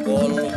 Bol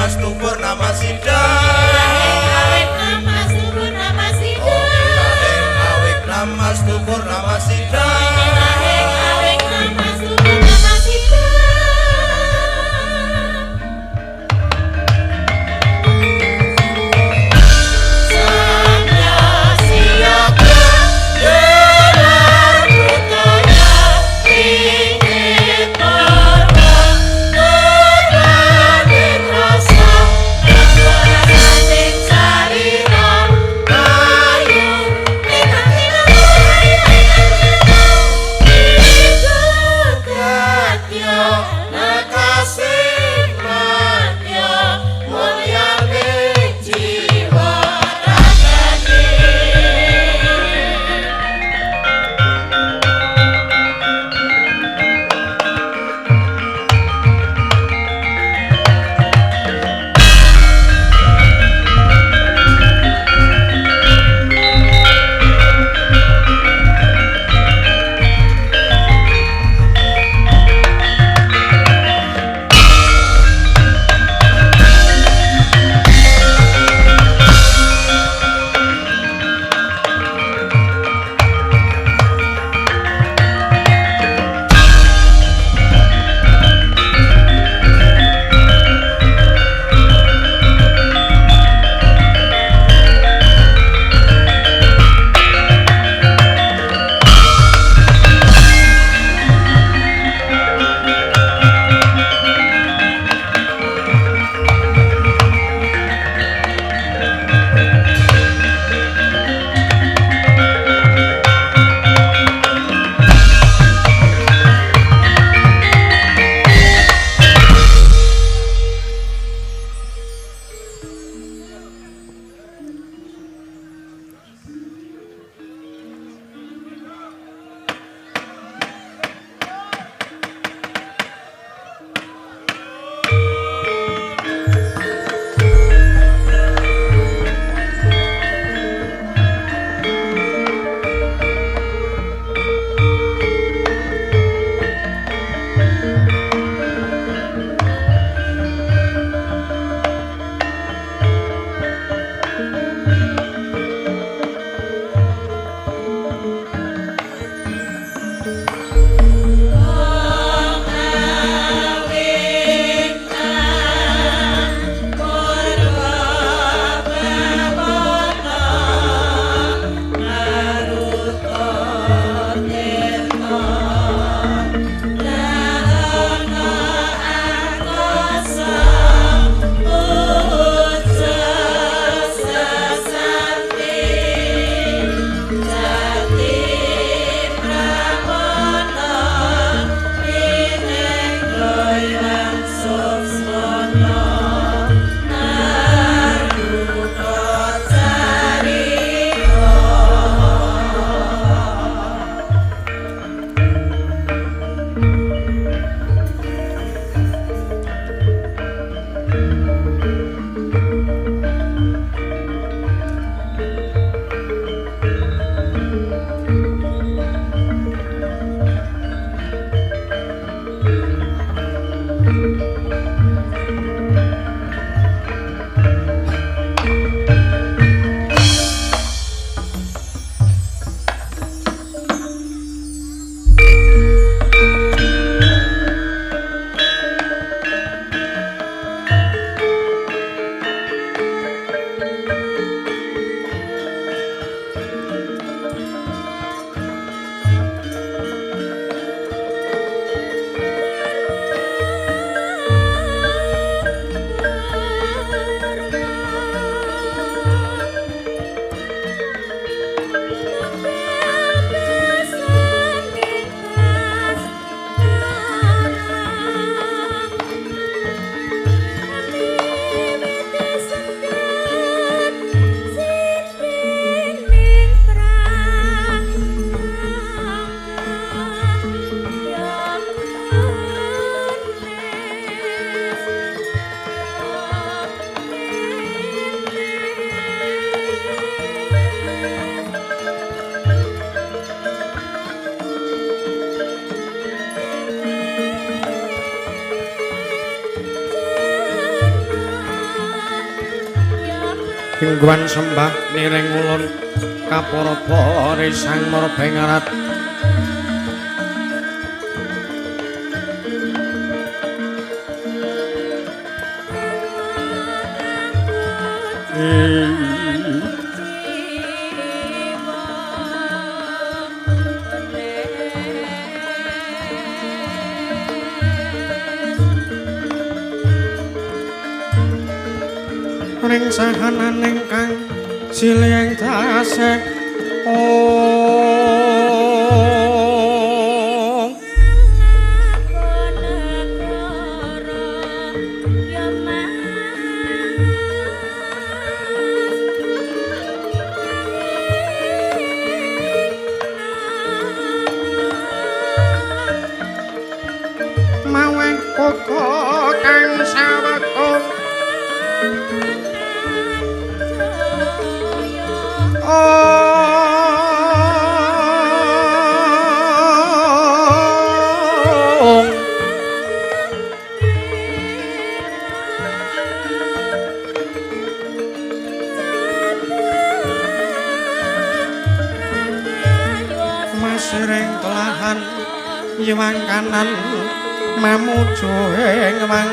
Namastu Purnamasiddha. Namastu Purnamasiddha. Rasa Hingguan sembah niring ulun kaparapa risang marbengarat ring sahananing kang silih tasih mawe koko kang sawekung masring telahan yiwang kanan mamuju ing wang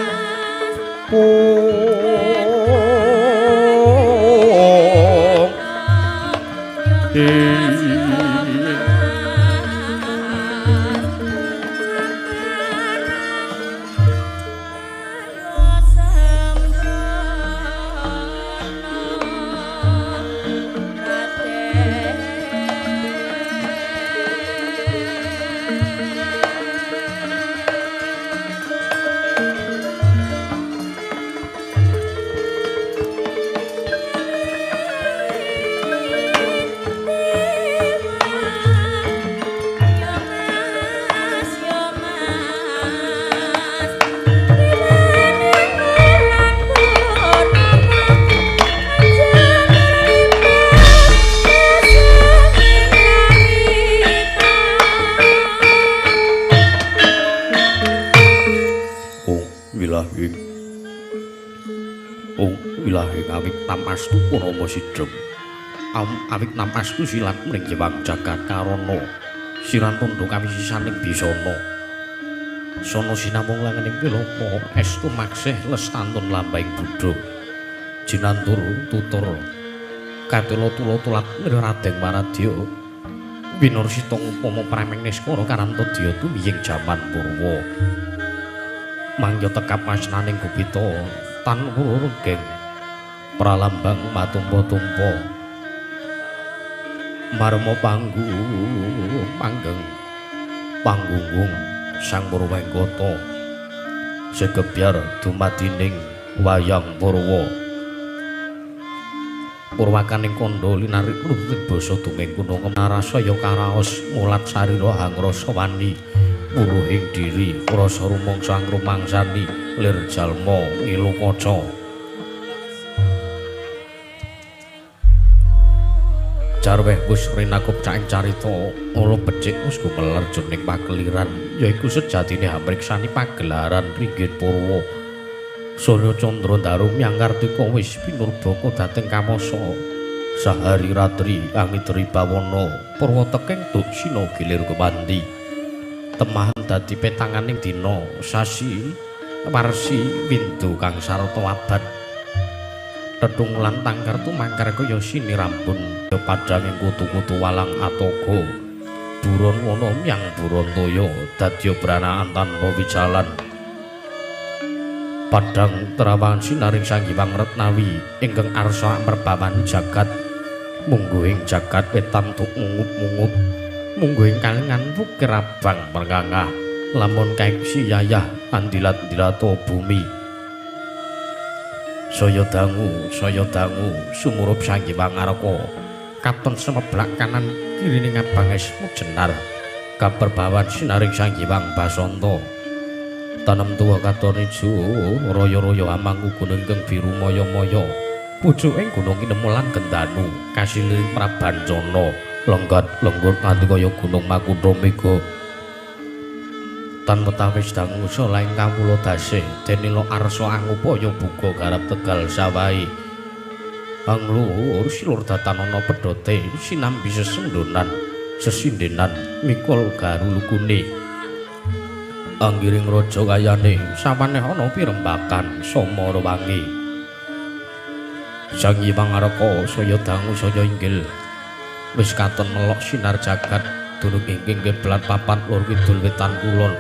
wilahe awik tamastu Purama Sidhem awik namastu silat mring Hyang Jagat Karana sirantandha kawisisaning bisana sono sinamung langening pilapa estu maksih lestantun lambahing Buddha jinantur tutur katula tulat Raden Maradya winarsita upama prameng niskara karantadya tumiying jaman purwa mangya tekap masnaning gupita tan wurugeng pralambang matumpa-tumpa marma panggunggung sang Purwengkata segebyar dumadining wayang Purwa purwakaning kandha linarik luwih basa dumeng gunung narasaya karaos mulat sarira hangrasa wani puruhing diri rasa rumangsa ngrumangsani lir jalma ngilu kaca jarweh wis rinakup caing carita ala becik wis gumelar jroning pakeliran yaiku sejatine hamriksani pagelaran ringgit Purwa Surya Candra Darum Yangkartika wis pinurbaka dhateng kamasa sahari ratri angitri bawana Purwa teking duk sina gilir kepandhi temahan dadi petanganing dina sasi warsi windu kang sarta abad tetung lan tangkar tumangkar kaya sinirambun padhanging kutu-kutu walang atoga buron wana myang Burantaya dadya branaan tanpa wijalan padhang trawangan sinaring Sang Hyang Retnawi ingkang arsa merbawan jagat mungguhing jagat wetan tuk mungut-mungut mungguhing kalengan wukir abang merngangah lamun kaeksi yayah andilat-dilata bumi saya dangu sumurup Sang Hyang Araka katon semeblak kanan kirining abang esmu jenar kaperbawan sinaring Sang Hyang Basanta tanem tuwa katon ijo raya-raya amangku gunung kang biru maya-maya pucuking gunung Kinemulan Gendanu kasiling Prabancana lenggat-lenggur kanthi kaya gunung Makutha Mega tan wetawis dangu salaing kawula dasih denila arsa angupaya buka garap Tegal Sawahe Angluhur silur datan ana pedhote sinambi sesengdonan sesindenan mikul garulukune anggiring raja kayane sapaneh ana pirembakan samara wangi Sang Hyang Araka saya dangu saya inggil wis katon melok sinar jagat durung ingkang kiblat papan lor kidul wetan kulon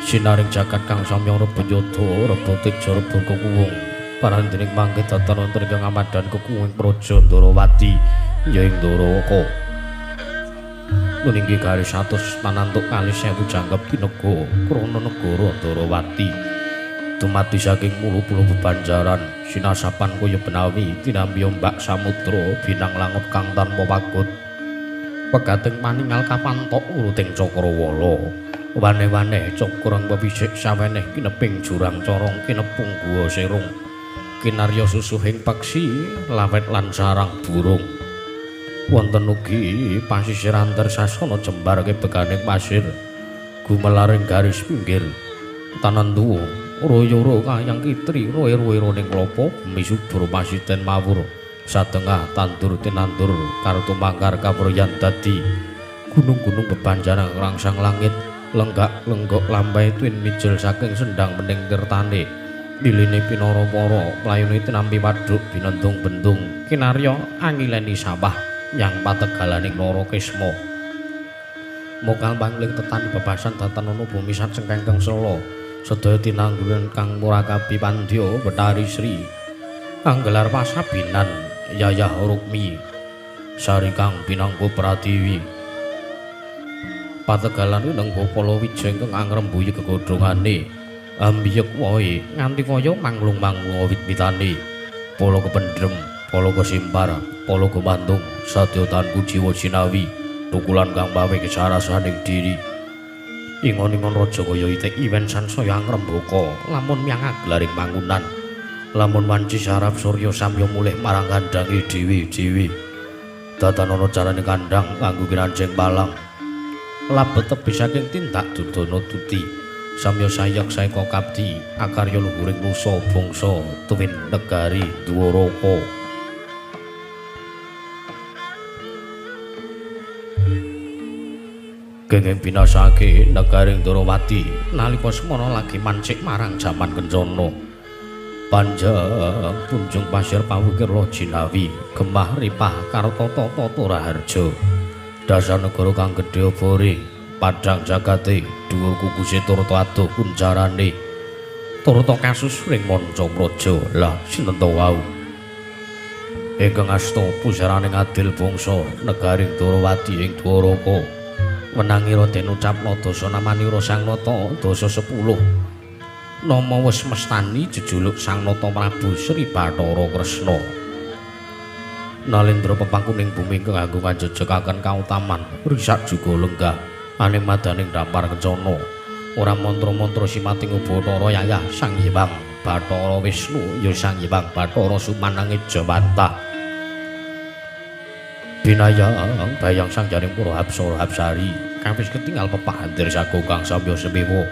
sinaring jagat kang samya reba yada reba teja reba kuwung parandening mangke datan wonten ingkang amadan kekuwung praja Ndarawati ya ing Ndarawaka meninggi garis 100 manantuk kali 1000 jangkep kinega krana negara Ndarawati dumati saking mulu-mulu bebanjaran sinasapan kaya benawi tinambi ombak samudra binang langut kang tanpa pagut pegating paningal kapantok uruting cakrawala wane-wane cakrang pepisik saweneh kineping jurang corong kinepung guwa serung kinarya susuhing peksi lawet lan sarang burung wonten ugi pasisir antar sasana jembar kebeganing pasir gumelaring garis pinggir tanan tuwa royo-ro kayang kitri roe-roe ning klopo bumi subur pasiten mawur satengah tandur tinandur kartu mangkar kaproyan dadi gunung-gunung bebanjaran rangsang langit lenggak-lenggok lambai twin mijil saking sendang bening tirtane liline pinara para playune tinampi waduk binentung bendung kinarya angileni sawah yang pategalaning loro kesma mokal pangling tetani bebasan datan ana bumi sajengkeng sela sedaya tinanggulan kang murakabi pandya Betari Sri anggelar pasabinan Yayah Rukmi sari kang pinangka Pratiwi pategalan nang Bapala Wijaya kang angrembuyi gegodhongane ambiyek wae nganti kaya manglung-manglung wit-witane pala kependrem pala kesimpar pala kemantung sadya tanku jiwa sinawi tukulan kang pawe kesarasaning diri ingon-ingon raja kaya itik iwen sansaya ngrembaka lamun miang aglaring mangunan lamun wanci sarap surya samya mulih marang kandhange dewi-dewi datan ana carane kandhang kanggo kirancing palang labet tebi saking tindak dudana tuti samya sayak saeka kabdi akarya luhuring nusa bangsa tuwin negari Dwaraka kenging binasake negaring Ndarawati nalika semana lagi mancik marang jaman kencana panjang punjung pasir pawukir Jinawi gemah ripah kartata-tata raharja dasar negara kang gedhe obore padhang jagate dhuwur kukuse turta adoh kuncarane turta kasus ring manca praja lah sinten to wau ingkang asta pusaraning adil bangsa negaring Ndarawati ing Dwaraka menangi Raden ucapna dasa namanira Sang Nata dasa 10 nama wis mestani jejuluk Sang Nata Prabu Sri Bathara Kresna nalendra pepangkuning bumi kanggo panjejekaken kautaman risak juga lenggah aning madaning dampar kencana ora mantra-mantra simating Bathara Yayah Sang Hyang Bathara Wisnu ya Sang Hyang Bathara Sumanange Jawantah binayang bayang sang jaring pura Hapsara Hapsari kang wis ketingal pepahandir sago kang samya semewa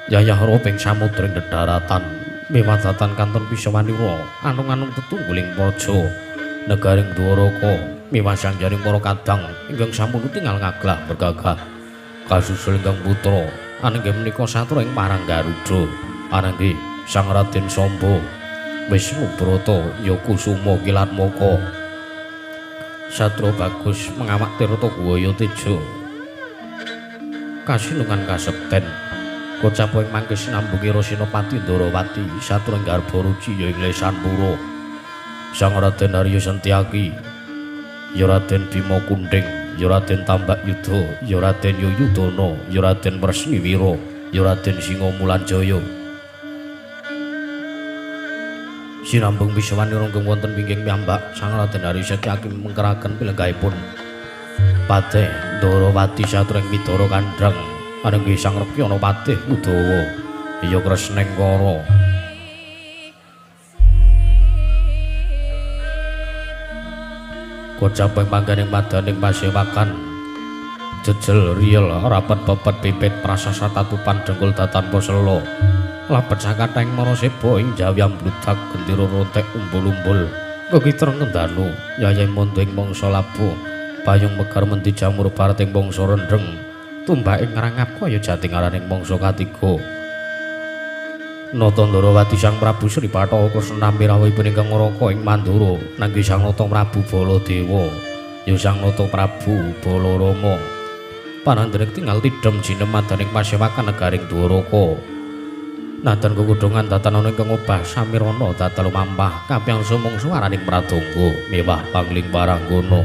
Yayah roping samudring dedharatan miwadatan kanton Pisawanira anung-anung tetungguling praja negaring Dwaraka miwasang jaring para kadang ingkang sampun tinggal ngaglah bergagah kasusul ingkang putra anenggih menika satura ing parang Garuda anenggih Sang Raden Samba Wisnu Brata Yakusuma Kilatmaka Satro Bagus mengawak tirta Guwaya Teja kasinungan kasekten kocap ing mangke sinambungi Rasinapati Ndarawati saturung garba ruci ya ing Lesanpura Sang Raden Arya Sentyaki ya Raden Bima Kunthing ya Raden Tambak Yudha ya Raden Yuyudana ya Raden Wresniwira ya Raden Singamulanjaya sinambung Pisawanira ingkang wonten pingging piyambak Sang Raden Arya Sentyaki mengkeraken pilenggahipun Patih Ndarawati saturung widara kandhang anenggih Sang Rekyana Patih Udawa ya Kresnengkara kocap ing mangganing madaning pasewakan jejel riel rapat pepet pipit prasasa tatupan dengkul datanpa sela lapet sakathing maraseba ing jawyang bludak gendera rontek umbul-umbul Kekitreng kendanu Yayai Mondo ing mangsa labuh payung mekar mendi jamur barat ing mangsa rendreng tumbak ing ngrangap kaya jati ngaraning mangsa katiga Nata Ndarawati Sang Prabu Sri Bathara Kresna mirawuhipun ingkang ngraka ing Mandura nangge Sang Nata Prabu Baladewa ya Sang Nata Prabu Balarama panandhening tinggal tidhem jinem madaning pasewakan negaring Dwaraka Nadan kekudungan datan ana ingkang obah samirana datal mampah kapyang sumung swaraning pradonga mewah pangling paranggana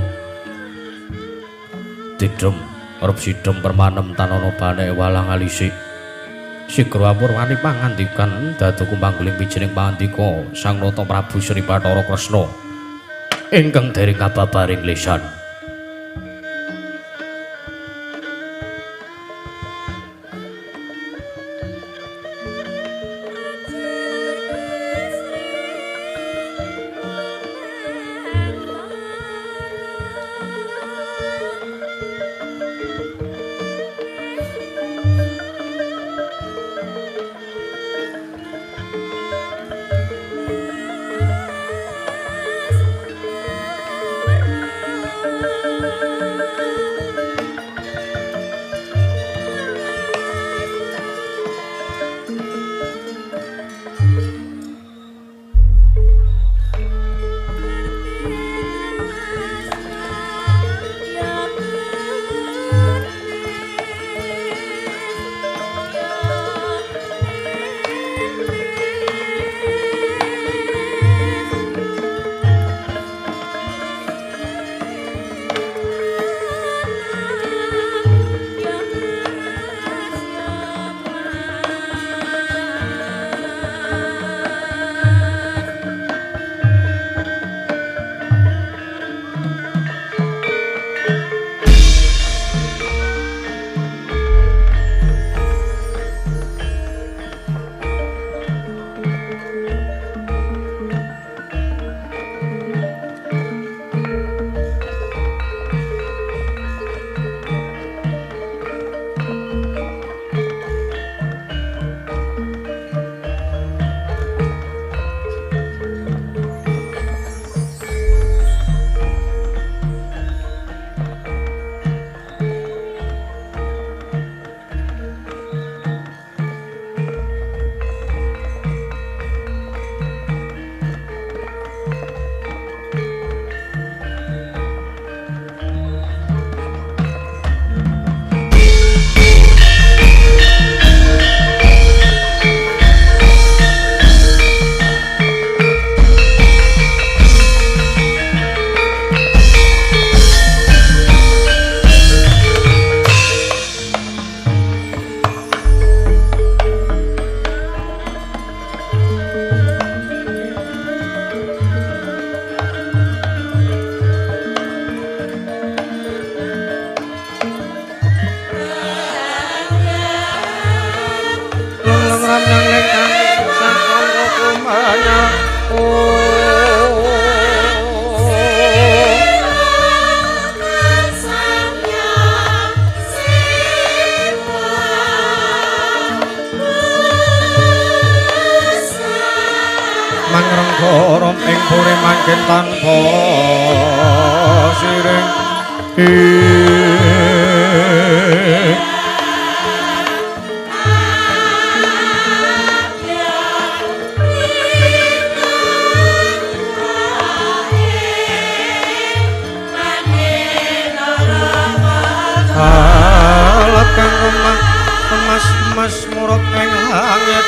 Tidhem arep sidhem permanem tanana banek walang alisik Sigra Purwani pangandikan dadu kumpanggeling pijening pangandika Sang Nata Prabu Sri Bathara Kresna ingkang dereng kababaring lesan Mangrengkara ing puri mangkin tanpa siring alat kang emas murut ing langit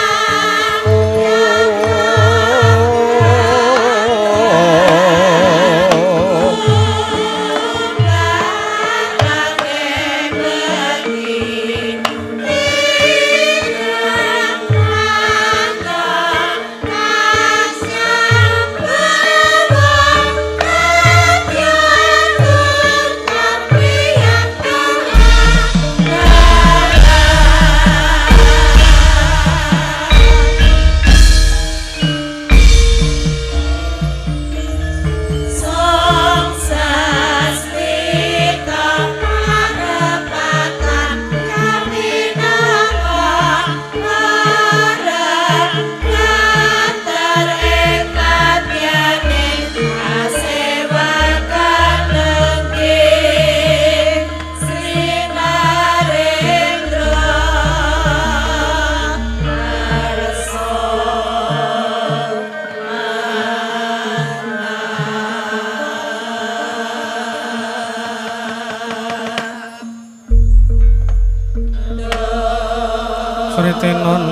tinon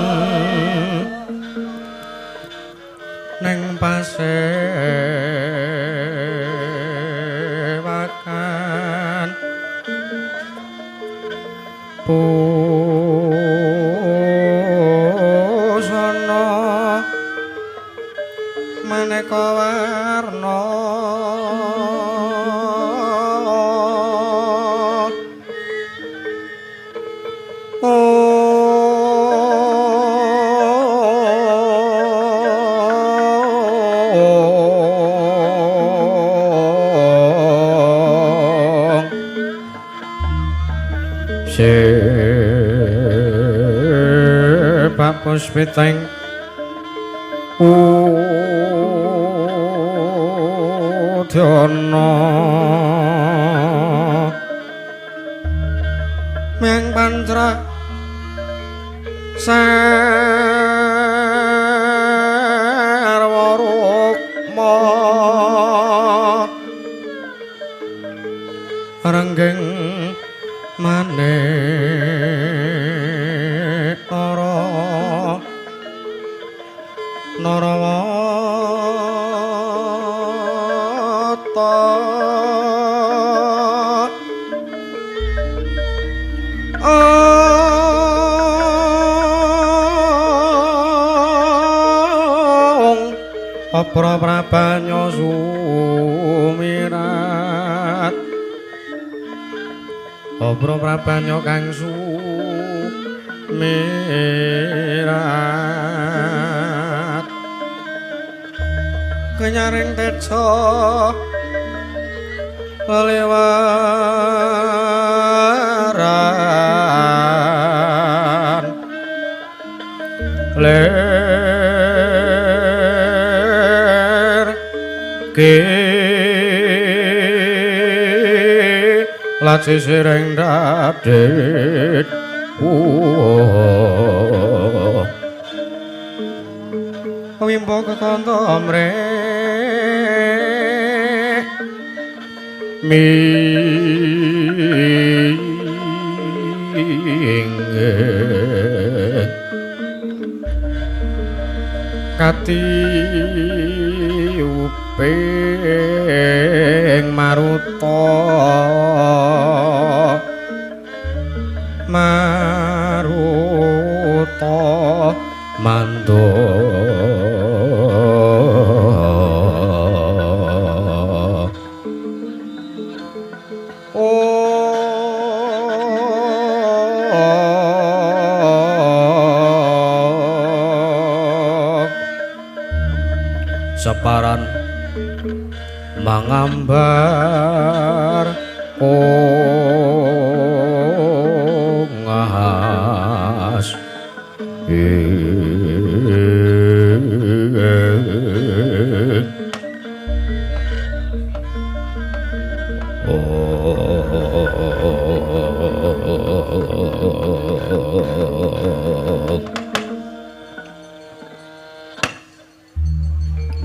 ning pasewakan busana maneka warna Pak Puspiteng Udana Meng Pantra Sarwa Rukma Renggeng maneh Narawata Prabanya sumirat Prabanya kang sumirat kenyaring teca lewaran Laci sireng dadet Wimpo kekonto mrek Mingge Kati uping maruta mando separan mangambar ngas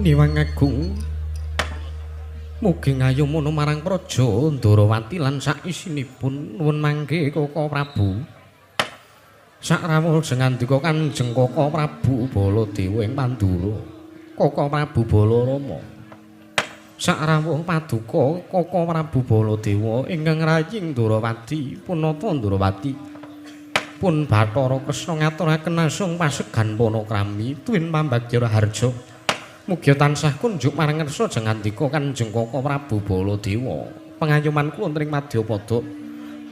Niwang Agung mugi ngayomana marang Praja Ndarawati lan saisinipun nuwun mangke Kaka Prabu sakrawuh sengandika Kanjeng Kaka Prabu Baladewa ing Pandura Kaka Prabu Balarama sakrawuh paduka Kaka Prabu Baladewa ingkang raying Ndarawati punata Ndarawati pun Bathara Kresna ngaturaken asung pasegan panakrami tuwin pambagyara harja mugi tansah kunjuk marang ngersa jengandika Kanjeng Kaka Prabu Baladewa pangayoman kula ing Madyapada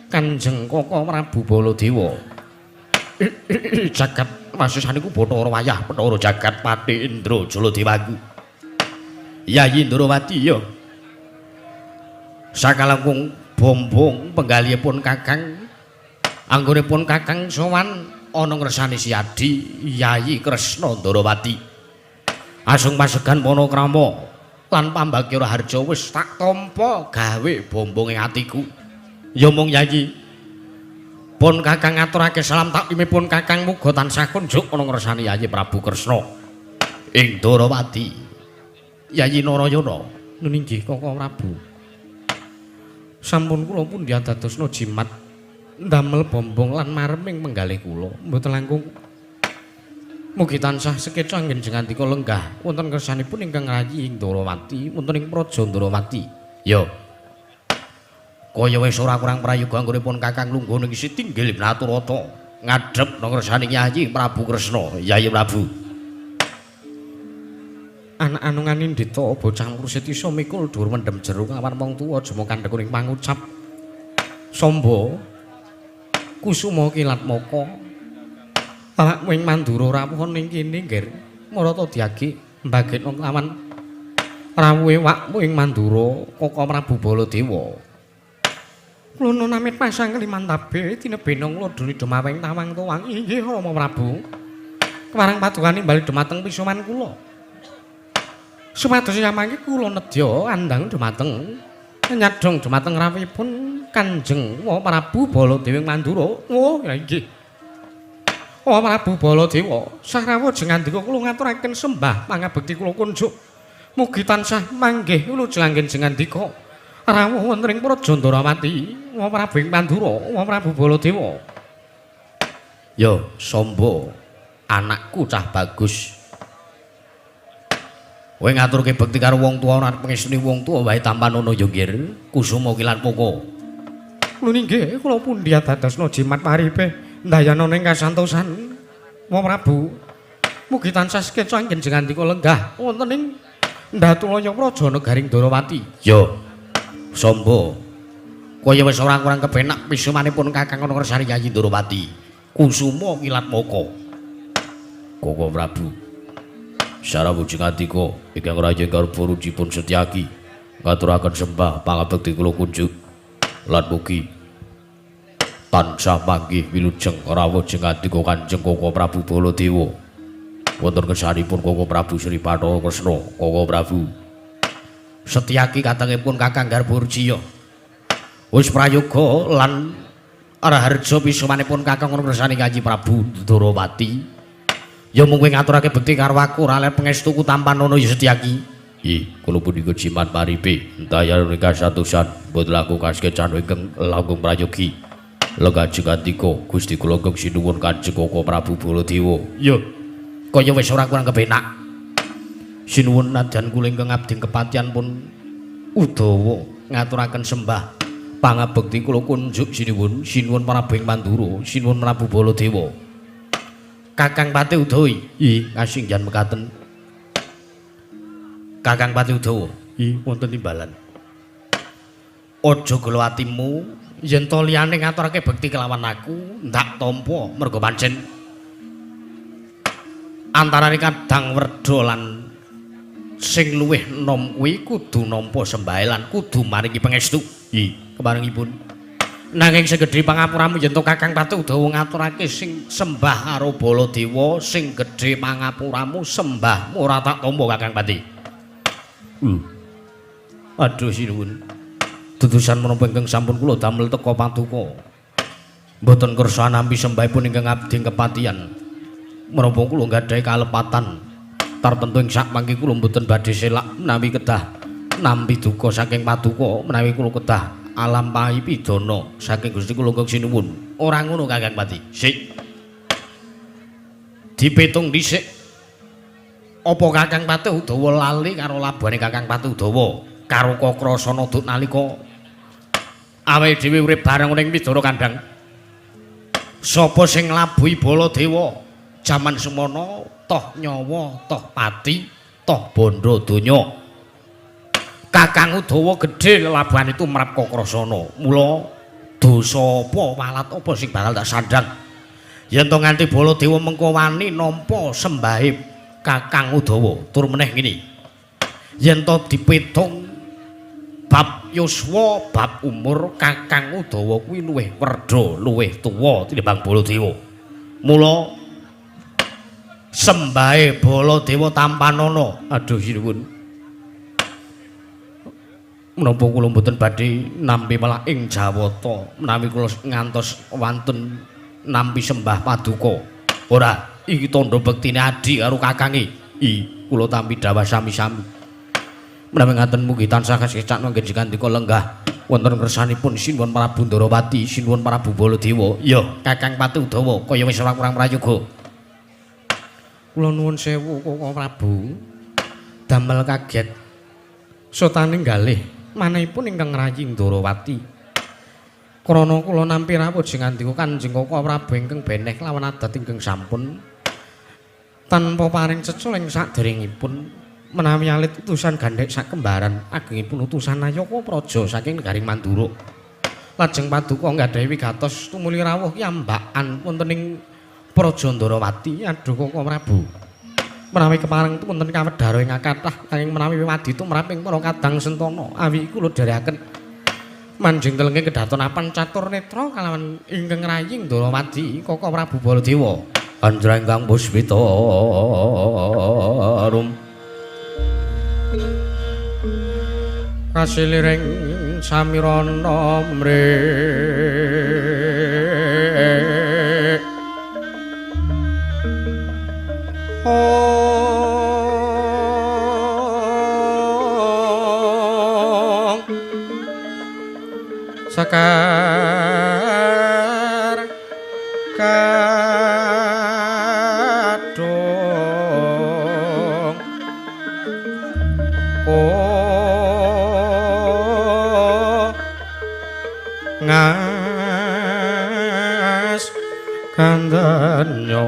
Kanjeng Kaka Prabu Baladewa jagat masesaniku Bathara wayah Bathara jagat Pati Indra Jaladewaku Yayi Ndarawati ya sakalangkung bombong penggalihipun Kakang anggonipun Kakang sowan ana ngersani Siadi Yayi Kresna Ndarawati asung pasegan panakrama lan pambagyara harja wis tak tampa gawe bombong ing atiku ya mung Yayi pun Kakang ngaturake salam taklimipun Kakang muga tansah kunjuk ana ngersani Yayi Prabu Kresna ing Ndarawati Yayi Narayana nun inggih Kaka Prabu sampun kula pundhi dadosna jimat ndamel bombong lan mareming penggalih kula mboten langkung Mugi tansah sekeca ngenjeng andika lenggah wonten kersanipun ingkang rayi ing Ndrawati wonten ing Praja Ndrawati. Ya. Kaya wis ora kurang prayoga anggonipun Kakang lungguh ning isi tinggil Naturata ngadhep nang kersaning Yayi Prabu Kresna. Yayi Prabu. Anak anungan Indita bocah mrusit isa mikul dhuwur mendem jero awan wong tuwa jemo kandhekuning pangucap. Samba kusuma kilat moko. Awak wing Mandura rawuh ning kene nggir marata diagi mbagekno lawan rawuhe wak wing Mandura Koko Prabu Baladewa. Kula namit pasang Kalimantabe tinebena kula duni demawing tawang tuwang inggih Rama Prabu. Kemarang padukaning bali dumateng pisuman kula. Supados samangke kula nedya andang dumateng nyadhong dumateng rawuhipun Kanjeng Prabu Baladewa Mandura. Oh, ya inggih. Prabu Baladewa, sarawuh jeng andika kula ngaturaken sembah pangabekti kula kunjuk. Mugi tansah manggih wilujeng anggen jeng andika rawuh wonten ing Praja Ndrawati, Prabu Mandura, Prabu Baladewa. Ya, Samba, anakku cah bagus. Kowe ngaturke bekti karo wong tuwa lan pengestuni wong tuwa wae tampan ana ya nggir, kusuma kilan poko. Lho nggih, kula pundi dadosna jimat paripe ndayana ning kasantosan. Prabu, mugi tansah sekeca anggen andika lenggah wonten ing Ndatulaya Praja Negaring Ndrawati. Ya, Samba, kaya wis ora kurang kepenak pisumanipun Kakang ana kersane Yayi Ndrawati. Kusuma kilat moko. Koko Prabu. Sarawujeng andika ingkang raja garba rucipun Setyaki ngaturaken sembah pangabekti kula kunjuk lan mugi tansah manggih wilujeng rawuh andika Kanjeng Koko Prabu Baladewa wonten kersanipun Koko Prabu Sri Bathara Kresna. Koko Prabu Setyaki katengipun Kakang Garbarjiya wis prayoga lan raharja pisumanipun Kakang ana kersane Yayi Prabu Ndrawati. Ya mung kowe ngaturake bekti karo aku ora lek pangestuku tampan ana ya Setyaki. Ih, kula punika jimat paripe dayane kasatusan boten laku kaskecan ingkang langkung prayogi. Legajeng andika Gusti kula kenging sinuwun Kanjeng Koko Prabu Baladewa. Ya, kaya wis ora kurang kepenak. Sinuwun nadyan kula ingkang abdi kepatihan pun Udawa ngaturaken sembah pangabekti kula kunjuk sinuwun Prabu Mandura, sinuwun Prabu Baladewa. Kakang Pati Udawa. Ih, kasinggihan mekaten. Kakang Pati Udawa. Ih, wonten timbalan. Aja gelo atimu yen to liyane ngaturake bekti kelawan aku ndak tampa merga pancen antarane kadang werda lan sing luwih nom kuwi kudu nampa sembahe lan kudu maringi pangestu. Ih, keparengipun. Nanging segedhe pangapuramu yen to Kakang Pati Udawa ngaturake sing sembah karo Baladewa, sing gedhe pangapuramu sembahmu ora tak tampa Kakang Pati. Aduh sinuwun. Dudusan menapa ingkang sampun kula damel teka patuko. Mboten kersa nampi sembahipun ingkang abdi kepatihan. Menapa kula nggadahi kalepatan tartemtu ing sak mangke kula mboten badhe selak menawi kedah nampi duka saking paduka menawi kula kedah alampahi pidana saking Gusti kula kenging sinuwun. Ora ngono Kakang Pati. Sik. Dipitung dhisik. Apa Kakang Pati Udawa lali karo labane Kakang Pati Udawa karo Kakrasana duk nalika awake dhewe urip bareng ning Widara Kandhang? Sapa sing nglabuhi Baladewa jaman semana toh nyawa, toh pati, toh bondo donya. Kakang Udawa gedhe lelabuhan itu merap Kakrasana. Mula dosa apa walat apa sing bakal tak sandhang. Yen to nganti Baladewa mengko wani nampa sembahe Kakang Udawa. Tur meneh ngene. Yen to dipitung bab yuswa, bab umur Kakang Udawa kuwi luwih werda, luwih tuwa tinimbang Baladewa. Mula sembahe Baladewa tampanana. Aduh sinuwun. Menapa kula mboten badhe nampi malah ing Jawata menawi kula ngantos wonten nampi sembah paduka. Ora, iki tandha bektine adi karo kakange. Kula tampi dawuh sami-sami. Menawi ngaten mugi tansah kasecak nanggen jikandika lenggah wonten kersanipun sinuwun Prabu Ndrawati, sinuwun Prabu Baladewa. Ya, Kakang Pati Udawa kaya wis ora kurang prayoga. Kula nuwun sewu Koko Prabu. Damel kaget sotaning galih manahipun ingkang rayi Ndarawati. Krana kula nampi rawuh jeng andika Kanjeng Koko Prabu ingkang beneh lawan adat ingkang sampun tanpa paring cecul ing saderengipun menawi alit utusan gandhek sakembaran agengipun utusan Ayaka Praja saking negaring Mandura. Lajeng paduka nggadahi wigatos tumuli rawuh kiyambakan wonten ing Praja Ndarawati. Aduh Koko Prabu. Menawi kepareng wonten kawedhara ing kathah kanging menawi wadi tumrap ing para kadang sentana awi kula dherekaken manjing telenging kedaton apan catur netra kalawan ingkang rayi Ndarawati Koko Prabu Baladewa. Anjrenggang puspita rum kasiliring samirana mrih sakar kadung ngas kandanya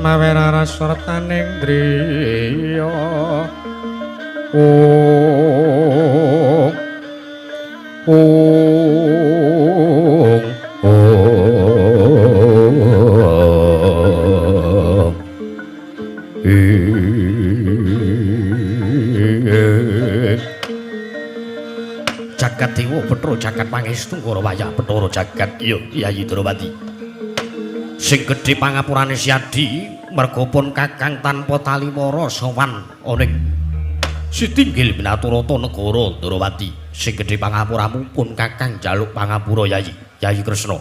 mawera rasortaning driya jagat dewa Bathara jagat pangestu karo wayah Bathara jagat iya Yayi Ndarawati sing gedhe pangapurane Siadi merga pun kakang tanpa taliwara sowan ana ing Sitinggil Binaturata negara Ndarawati sing gedhe pangapuramu pun kakang jaluk pangapura Yayi Kresna.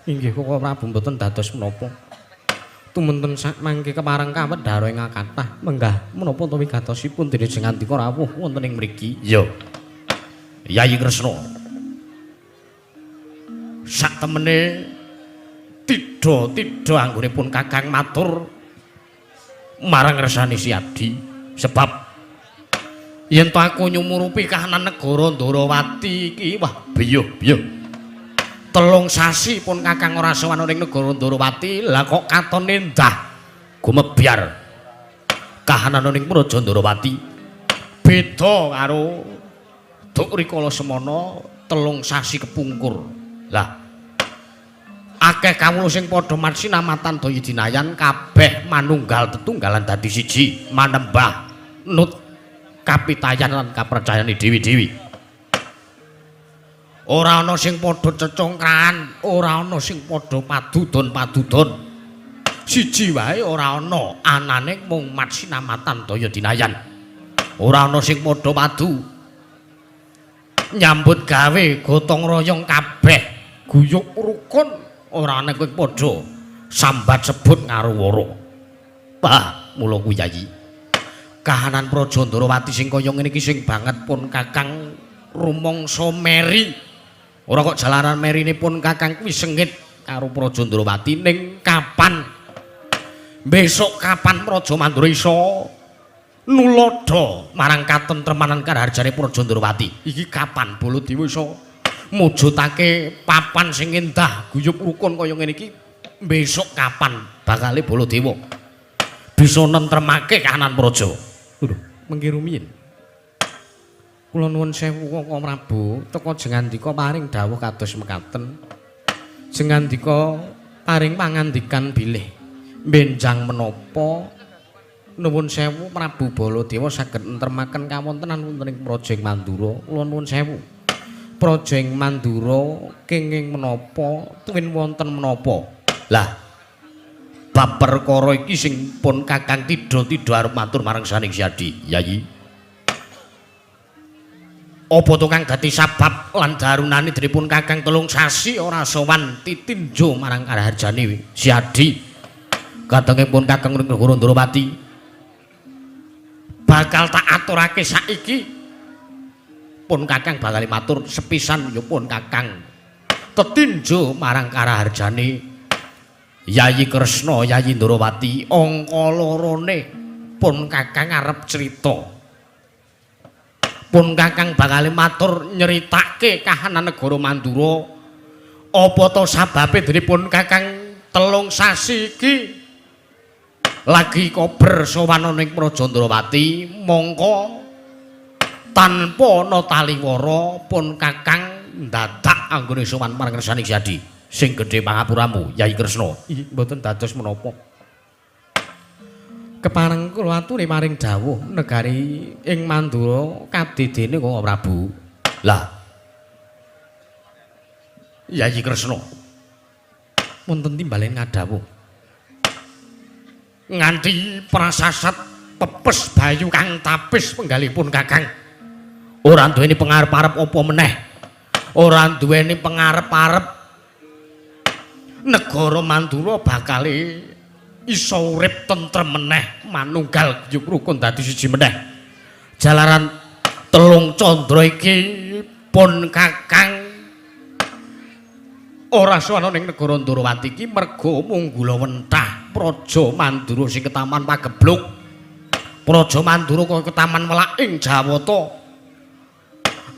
Inggih Koko Prabu mboten dados menapa tumunten sak mangke kepareng kawedhara ing kathah menggah menapa to wigatosipun dene sing andika rawuh wonten ing mriki. Iya Yayi Kresna sak temene tidha anggonipun kakang matur marang ngersani Siadi sebab yen to aku nyumurupi kahanan negara Ndarawati iki wah biyuh-biyuh 3 sasi pun kakang ora sowan ning negara Ndarawati lah kok katon endah gumebyar kahanan ning Praja Ndarawati beda karo Duk rikala semana 3 sasi kepungkur lah akeh kawula sing padha marsinamatan daya dinayan kabeh manunggal tetunggalan dadi siji manembah nut kapitayan lan kapercayane dewi-dewi. Ora ana sing padha cecongkran, ora ana sing padha padudon-padudon. Siji wae ora ana, anane mung marsinamatan daya dinayan. Ora ana sing padha padu nyambut gawe gotong royong kabeh guyub rukun ora ana kowe padha sambat sebut ngaruwara. Bah, mula kuwi Yayi. Kahanan Praja Ndarawati sing kaya ngene iki sing banget pun Kakang rumangsa meri. Ora kok jalaran merine pun Kakang kuwi sengit karo Praja Ndarawati ning kapan besok kapan Praja Mandura iso nulodo marang katentremanan karharjane Praja Ndarawati. Iki kapan Baladewa iso mujudake papan sing endah guyub rukun kaya ngene iki besok kapan bakale Baladewa bisa nentremake kahanan praja. Lho, mengki rumiyin. Kula nuwun sewu Koko Prabu, teka jengandika paring dawuh kados mekaten. Jengandika paring pangandikan bilih benjang menapa nuwun sewu Prabu Baladewa saged nentremaken kawontenan wonten ing Praja Mandura. Kula nuwun sewu. Praja Mandura kenging menapa tuwin wonten menapa? Lah bab perkara iki sing pun Kakang Tidha arep matur marang saning Siadi, Yayi. Apa to kang dadi sabab lan darunane dripun Kakang 3 sasi ora sowan titinjo marang karharjane Siadi. Katengipun Kakang Negara Ndarawati bakal tak aturake saiki pun Kakang bakal matur sepisan ya pun Kakang tetinjo marang karaharjane Yayi Kresna Yayi Ndrawati angka lorone pun Kakang arep crita pun Kakang bakal matur nyeritake kahanan negara Mandura apa to sababe dene pun Kakang telung sasi iki lagi kober sowan ning Praja Ndrawati mongko tanpa ana taliwara pun Kakang dadak anggone sowan marang Kersaning Jadi sing gedhe pangapuramu Yayi Kresna. Mboten dados menapa. Kepareng kula aturi maring dawuh negari ing Mandura kadidene kok Prabu. Lah. Yayi Kresna. Wonten timbalen ngadhawuh. Nganti prasasat pepes bayu kang tapis penggalipun Kakang ora duweni pangarep-arep apa meneh ora duweni pangarep-arep negara Mandura bakal iso urip tentrem meneh manunggal guyub rukun dadi siji meneh jalaran telung candra iki pun Kakang ora sowan ning negara Ndrawati iki merga munggula wentah Praja Mandura sing ketaman pagebluk Praja Mandura kaya ketaman welak ing Jawata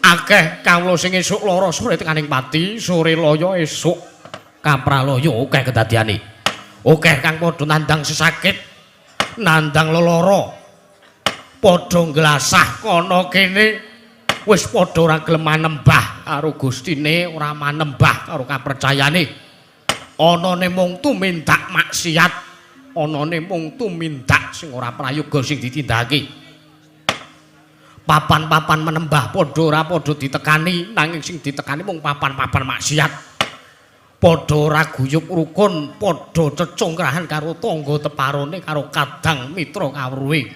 akeh kawula sing esuk lara sore tekaning pati sore laya esuk kapralaya akeh kedadiane akeh kang padha nandang sesakit nandang lelara padha nglasah kana kene wis padha ora gelem manembah karo Gustine ora manembah karo kapercayane anane mung tumindak maksiat anane mung tumindak sing ora prayoga sing ditindakake papan-papan menembah padha ora padha ditekani nanging sing ditekani mung papan-papan maksiat padha ora guyub rukun padha cecungkrahan karo tangga teparone karo kadang mitra kawruhe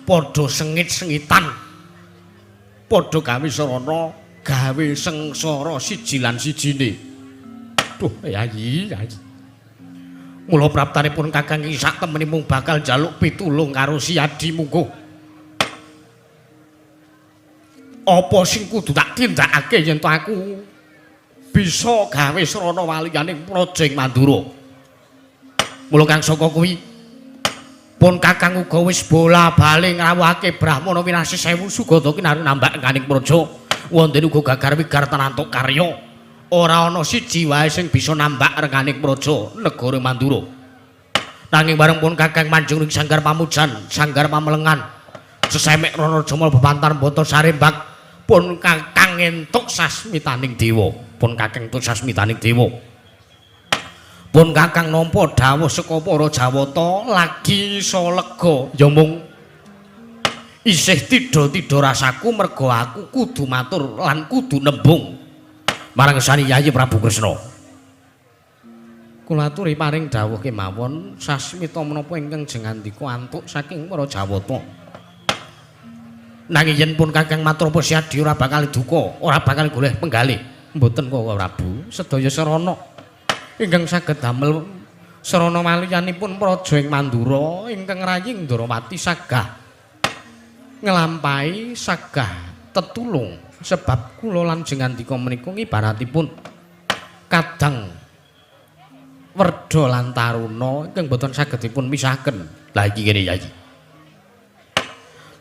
padha sengit-sengitan padha gawe sarana gawe sengsara siji lan sijine. Duh, Yayi. Mula praptanipun Kakang iki sak temene mung bakal njaluk pitulung karo Siadi munggo. Apa sing kudu tak tindakake yen to aku bisa gawe srana waliyaning praja ing Mandura. Mula kang saka kuwi pun Kakang uga wis bola-bali ngrawuhake Brahmana winasih 1000 sugata kinarep nambak kaning praja. Wonten uga gagar wigar tanantuk karya. Ora ana siji wae sing bisa nambak rekaning praja negara Mandura. Nanging bareng pun Kakang manjing ing sanggar pamujan, sanggar pamelengan. Sesemek rono jomol bebantar boto sarembak pun Kakang entuk sasmitaning dewa. Pun Kakang entuk sasmitaning dewa. Pun Kakang nampa dawuh saka para Jawata lagi iso lega ya mung isih tidha-tidha rasaku merga aku kudu matur lan kudu nembung marang sani Yayi Prabu Kresna. Kula aturi paring dawuh kemawon sasmita menapa ingkang jengandika antuk saking para Jawata. Nanging yen pun Kakang matur apa Siadi ora bakal duka, ora bakal goleh penggalih. Mboten kok Prabu, sedaya serana ingkang saged damel serana waliyanipun praja ing Mandura ingkang rayi Ndrawati sagah nglampahi sagah tetulung sebab kula lan jengandika menika ibaratipun kadang werda lan taruna ingkang boten saged dipun misahaken. Lah iki ngene Yayi.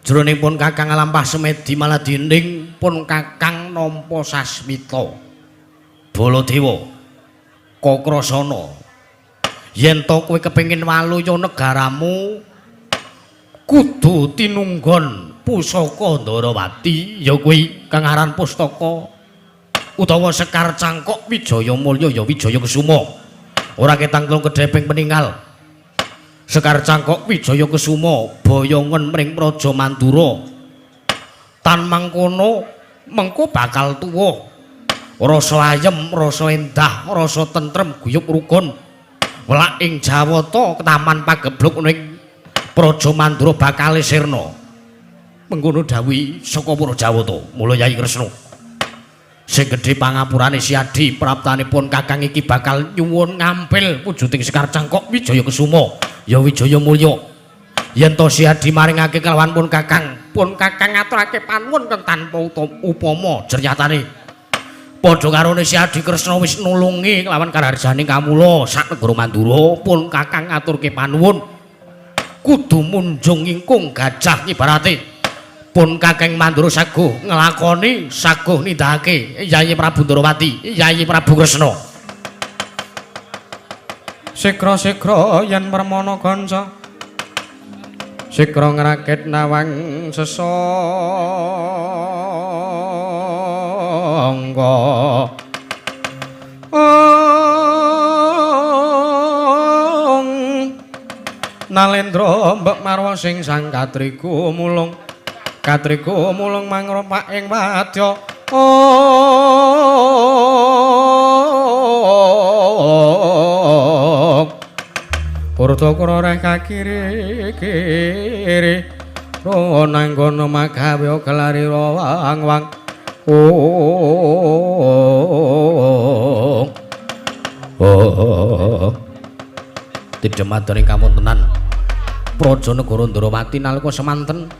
Jroning pun Kakang nglampah semedi malah dinding pun Kakang nampa sasmita. Baladewa Kakrasana yen to kowe kepengin waluya negaramu kudu tinunggon pusaka Ndrawati ya kuwi kang aran pustaka utawa Sekar Cangkok Wijaya Mulya ya Wijaya Kesuma ora ketangklung kedheping peninggal Sekar Cangkok Wijaya Kesuma boyongen mring Praja Mandura tan mangkono mengko bakal tuwa rasa ayem rasa endah rasa tentrem guyub rukun welak ing Jawata ketaman pagebluk ning Praja Mandura bakal sirna. Mengkono dawuh saka para Jawata. Mula Yayi Kresna sing gedhe pangapurane Siadi praptanipun Kakang iki bakal nyuwun ngampil wujuding Sekar Cangkok Wijaya Kesuma ya Wijaya Mulya. Yen to Siadi maringake kelawan pun Kakang pun Kakang ngaturake panuwun kang tanpa upama jryatane. Padha karo si Adi Kresna wis nulungi kelawan karharjaning kamula sak negara Mandura pun Kakang ngaturke panuwun kudu munjung ingkung gajah ibarate pun Kakang Mandura saguh nglakoni saguh nindakake Yayi Prabu Ndrawati Yayi Prabu Kresna. Sikra-sikra yen permana kanca sikra ngrakit nawang sesangga Nalendra mbek marwa sing sang katriku mulung mangropak ing wadya Purta kroreh kakiri-kiri ronanggono magawe kelari wang-wang Tidemadaning kamuntenan Praja Negara Ndrawati nalika semanten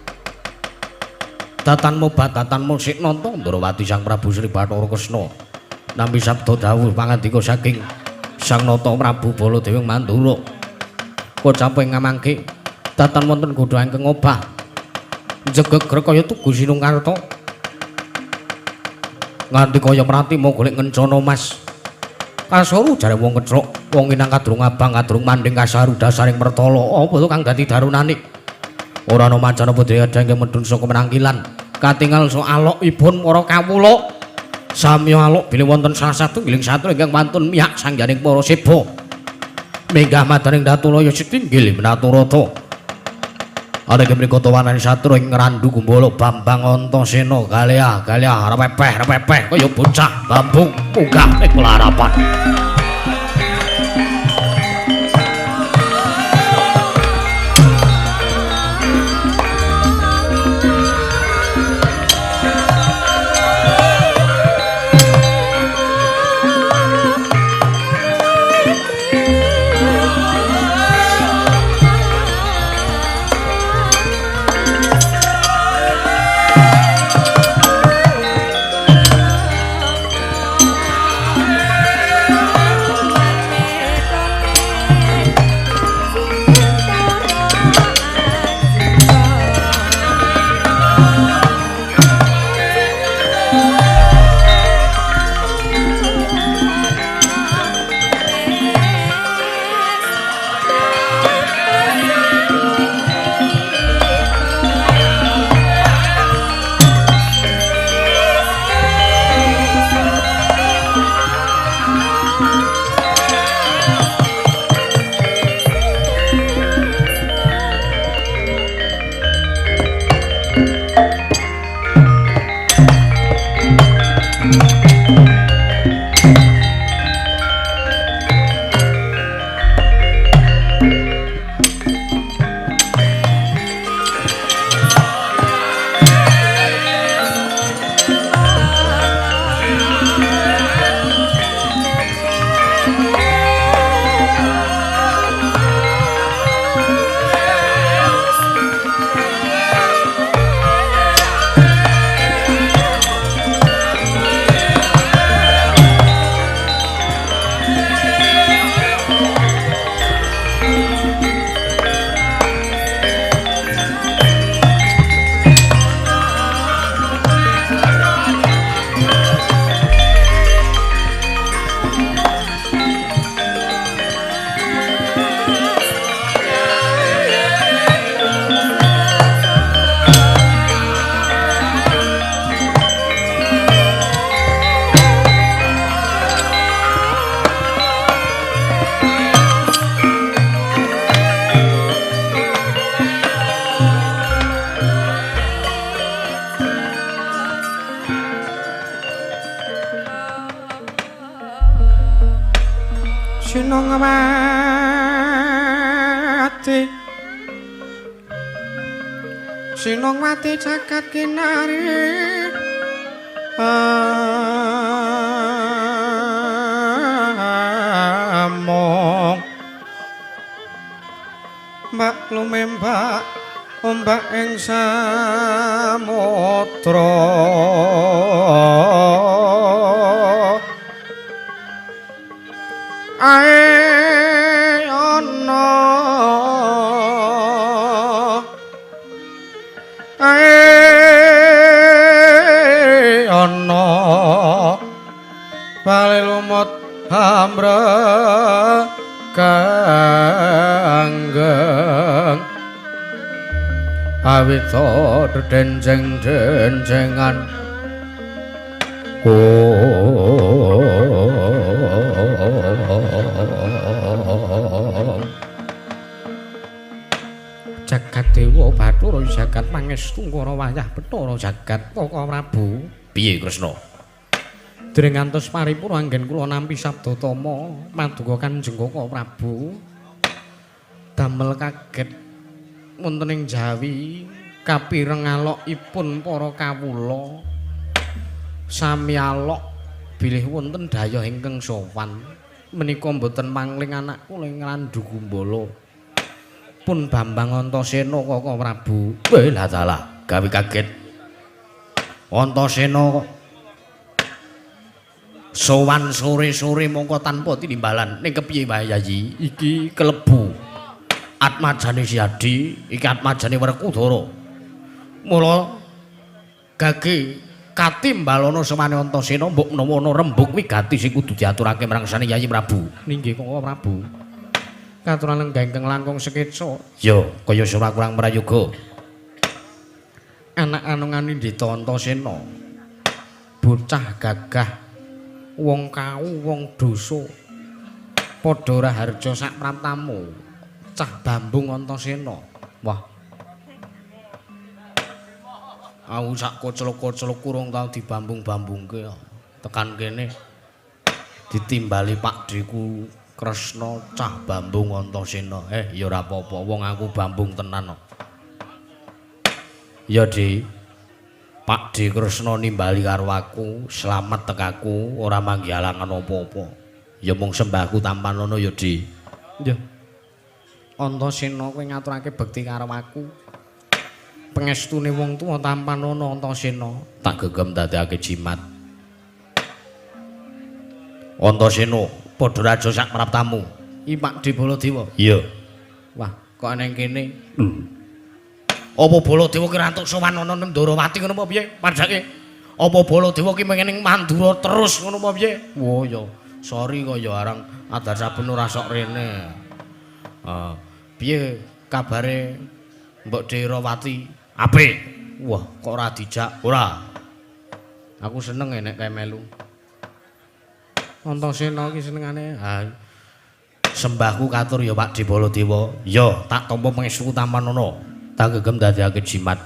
datanmu batatanmu Siknata Ndrawati Sang Prabu Sri Bathara Kresna nampi sabda dawuh pangandika saking Sang Nata Prabu Baladewa Mandura kocaping ngamangke datan wonten godha ingkang obah jegegrek kaya tugu Sinungkarta nganti kaya pratima golek ngencana mas kasoru jare wong kecruk wong inang kadrung abang kadrung manding kasaru dasaring mertala apa to kang dadi darunane ora ana mancana budaya ingkang medhun saka menangkilan katingal so alokipun para kawula samya alok bilih wonten salah satunggiling satru ingkang wantun miyak sangganing para seba minggah madaning Datulaya Setinggil Minaturata ana kemenika tawanan satru ing Randu Gumbala Bambang Antasena kalih repepeh kaya bocah bambu munggah ing pelarapan Sinongwati jagat kinari among mbak lumembak ombak ing samudra ae ana bali lumut hamra kanggeng awita denjeng-denjengan jagat dewa Bathara jagat pangestu kara wayah Bathara jagat Kaka Prabu piye Kresna dereng ngantos paripurna anggen kula nampi sabda tama maduka Kanjeng Kaka Prabu damel kaget wonten ing Jawi kapireng alokipun para kawula sami alok bilih wonten daya ingkang sowan menika mboten mangling anak kula ing Randu Gumbala pun Bambang Antasena Kaka Prabu. Lah dalah gawe kaget. Antasena sowan sore-sore mongko tanpa tinimbalan ning kepiye wae Yayi? Iki kelebu atmajane Siadi, iki atmajane Werkudara. Mula gage katimbalana semane Antasena mbok menawa ana rembug wigati sing kudu diaturake marang sane Yayi Prabu. Ninggih Kaka Prabu. Katuran lenggeng langkung seketsa. Ya, kaya sura kurang prayoga. Anak anungane Ndita Antasena. Bocah gagah, wong kau, wong dosa. Padha raharja sak praptamu. Cah Bambung Antasena. Wah. Aku sak koclok-koclok kurang tau dibambung-bambungke. Tekan kene ditimbali pakdeku Kresna cah Bambung Antasena. Ya ora apa-apa, wong aku bambung tenan kok. Ya Di. Pakde Kresna nimbali karo aku, slamet tekaku, ora manggihalangan apa-apa. Ya mung sembahku tampanono ya Di. Ya. Antasena kowe ngaturake bekti karo aku. Pengestune wong tuwa tampanono Antasena, tak gegem dadekake jimat. Antasena padha raja sak praptamu. I Pakde Baladewa. Iya. Wah, kok ana ing kene. Apa Baladewa ki rantuk sowan ana ning Ndarawati ngono apa piye? Padake. Apa Baladewa ki pengen ning Mandura terus ngono apa piye? Oh ya, sorry kok ya arang adar saben ora sok rene. Piye kabare Mbok Derawati? Apik. Wah, kok ora dijak? Ora. Aku seneng nek kae melu. Antasena iki senengane sembahku katur ya Pakde Baladewa. Ya, tak tampa pangestu tampanono. Tak gegem dadekake jimat.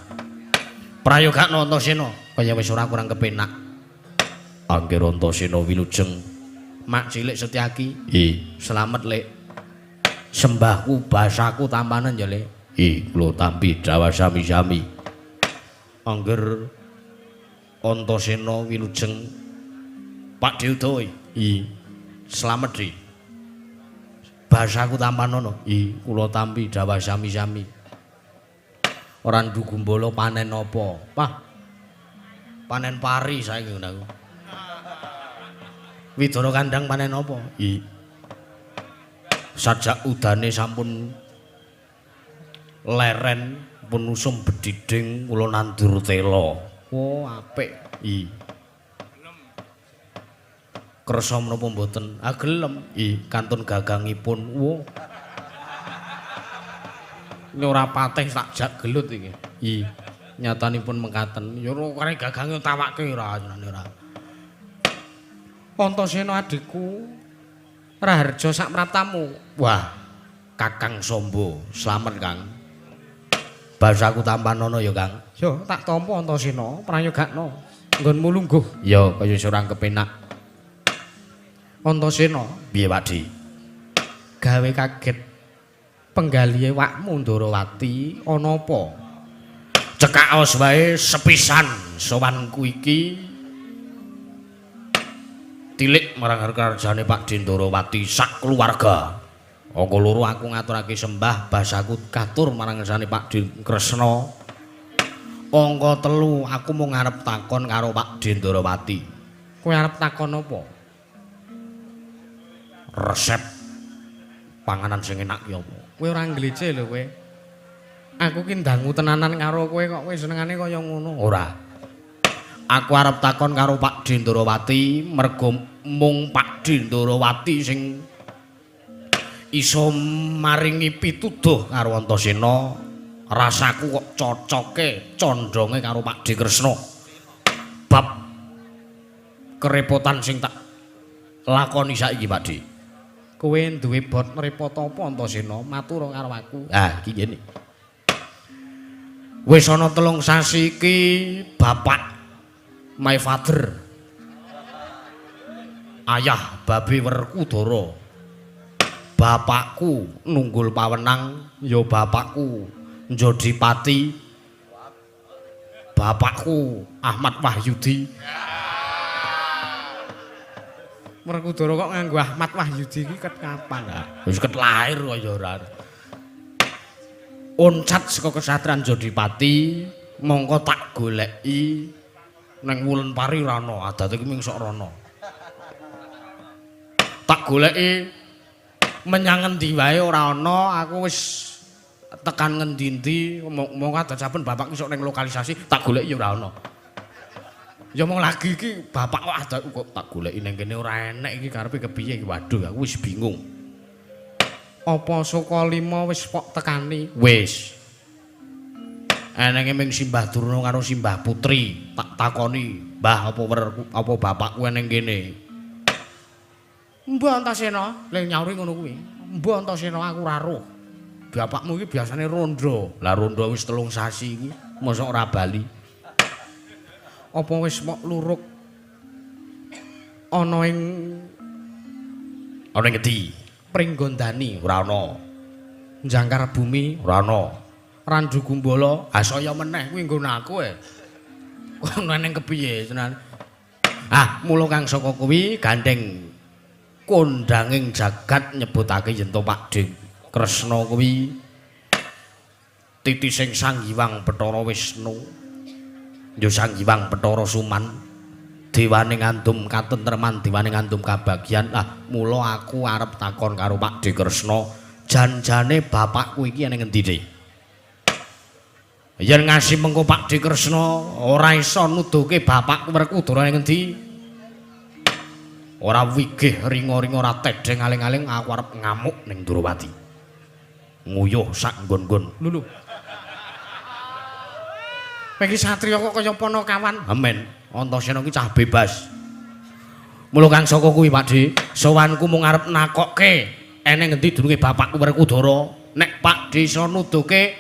Prayogakno Antasena kaya wis ora kurang kepenak. Angger Antasena wilujeng. Mak cilik Setyaki. Slamet, Lek. Sembahku basaku tampanan ya, Lek. Kula tampi dawa sami-sami. Angger Antasena wilujeng Pakde Udawa. Slamet Di. Basaku tampanono. Kula tampi dawa sami-sami. Ora Randu Gumbala panen apa? Pah. Panen pari saiki ngono aku. Widara Kandang panen apa? Sajak udane sampun leren pun usum bediding kula nandur tela. Oh, apik. Kersa menapa mboten? Gelem. Kantun gagangipun. Wo. Ini ora patih tak jak gelut iki. Nyatanipun mengkaten. Ya ora gagange tawake ora ora. Antasena adikku. Raharja sak praptamu. Wah. Kakang Samba, slamet Kang. Basaku tampanono ya Kang. Ya tak tampa Antasena, prayogakno. Nggonmu lungguh. Ya kaya surang kepenak. Antasena, piye Pakde? Gawe kaget penggalihe wakmu Ndarawati ana apa? Cekaos wae sepisan sowanku iki tilik marang karjane Pakde Ndarawati sak keluarga. Angka loro aku ngaturake sembah basaku katur marang ngersane Pak Din Kresna. Angka telu aku mung ngarep takon karo Pak Dendrawati. Kowe arep takon apa? Resep panganan sing enak ki apa? Kowe ora nglece lho kowe. Aku ki ndangu tenanan karo kowe kok kowe senengane kaya ngono. Ora. Aku arep takon karo Pak Dendrawati merga mung Pak Dendrawati sing iso maringi pituduh karo Antasena. Rasaku kok cocoke condonge karo Pak D Kresna. Bab kerepotan sing tak lakoni saiki Pak D. Kowe duwe bot repot apa Antasena? Matur karo aku. Ah, iki ngene. Wis ana 3 sasi iki bapak my father. Ayah Babi Werkudara. Bapakku Nunggul Pawenang, ya bapakku Njodipati. Bapakku Ahmad Wahyudi. Werkudara kok nganggo Ahmad Wahyudi iki ket kapan? Wis ket lair kaya ora. Oncat saka kesatrian Njodipati, mongko tak goleki nang Wulenpari ora ana, adate iki mung sok rono. Tak goleki menyang ngendi wae ora ana, aku wis tekan ngendi-endi mong saben bapak isuk ning lokalisasi tak goleki ya ora ana. Ya mong lagi iki bapak kok ada kok tak goleki ning kene ora enek iki karepe kepiye iki. Waduh aku wis bingung. Apa Suka Lima wis pok tekani? Wis. Enenge ming Simbah Durna karo Simbah Putri, tak takoni, "Mbah apa bapakku ning kene?" Mbah Antasena, lha nyauri ngono kuwi. Mbah Antasena aku ora roh. Bapakmu iki biasane rondo. Lah rondo wis 3 sasi iki, mosok ora bali. Apa wis mok luruk ana ing ngendi? Pringgondani Ora ana. Jangkar Bumi Ora ana. Randu Gumbala Asaya meneh kuwi nggon aku e. Ono ning kepiye tenan. Ah, mula kang saka kuwi gandeng kondanging jagat nyebutake yen to Pak D Kresna kuwi titising Sang Hyang Bathara Wisnu. Ya Sang Hyang Bathara Suman. Dewane ngandum katentreman, dewane ngandum kabagyan. Lah, mula aku arep takon karo Pak D Kresna, janjane bapakku iki ning ngendi, Dik? Yen ngasih mengko Pak D Kresna ora iso nuduhke bapakku Werkudara ning ngendi? Ora wigih ringo-ringo ora tedeng aling-aling aku arep ngamuk ning Durawati. Nguyuh sak nggon-nggon. lho. Kowe iki satriya kok kaya ponokawan. Amen. Antasena ki cah bebas. Mula kang saka kuwi Pak D, sowanku mung arep nakokke eneng ngendi dununge bapakku Werkudara. Nek Pak D iso nuduhke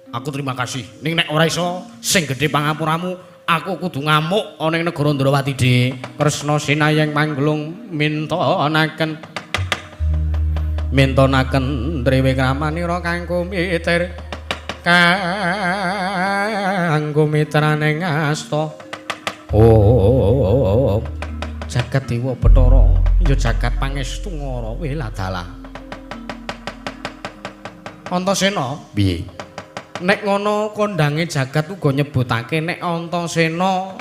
aku terima kasih. Ning nek ora iso sing gedhe pangapuramu, aku kudu ngamuk ana ing negara Ndrawati, Dik. Kresna sinayeng manglung mintonaken drewe kramanira kanggo mitir kanggo mitraning asta. Oh, jagat Dewa Bathara ya jagat pangestu ngara weladalah. Antasena, Piye? nek ngono kondange jagat uga nyebutake nek Antasena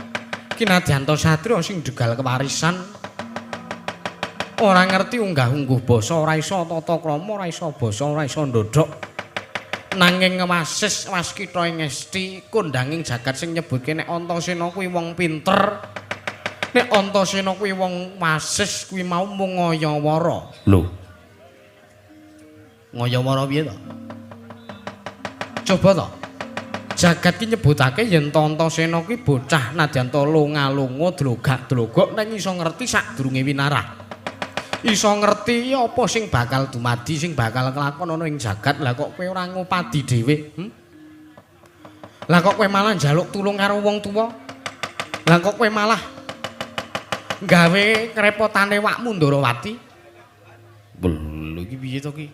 kinadyanto satriya sing jegal kewarisan ora ngerti unggah-ungguh basa, ora iso tata krama, ora iso basa, ora iso ndodhok. Nanging wasis waskita ing esti kondanging jagat sing nyebutke nek Antasena kuwi wong pinter. Nek Antasena kuwi wong wasis kuwi mau mung ngayawara. Lho. Ngayawara piye to? Coba to. Jagat ki nyebutake yen Antasena kuwi bocah nadyan to lunga-lunga dlogak-dlogok nang iso ngerti sadurunge winarah. Iso ngerti apa sing bakal dumadi, sing bakal kelakon ana ing jagat. Lah kok kowe ora ngupadi dhewe? Lah kok kowe malah njaluk tulung karo wong tuwa? Lah kok kowe malah gawe krepotane wakmu Ndrawati? Lho iki piye to ki?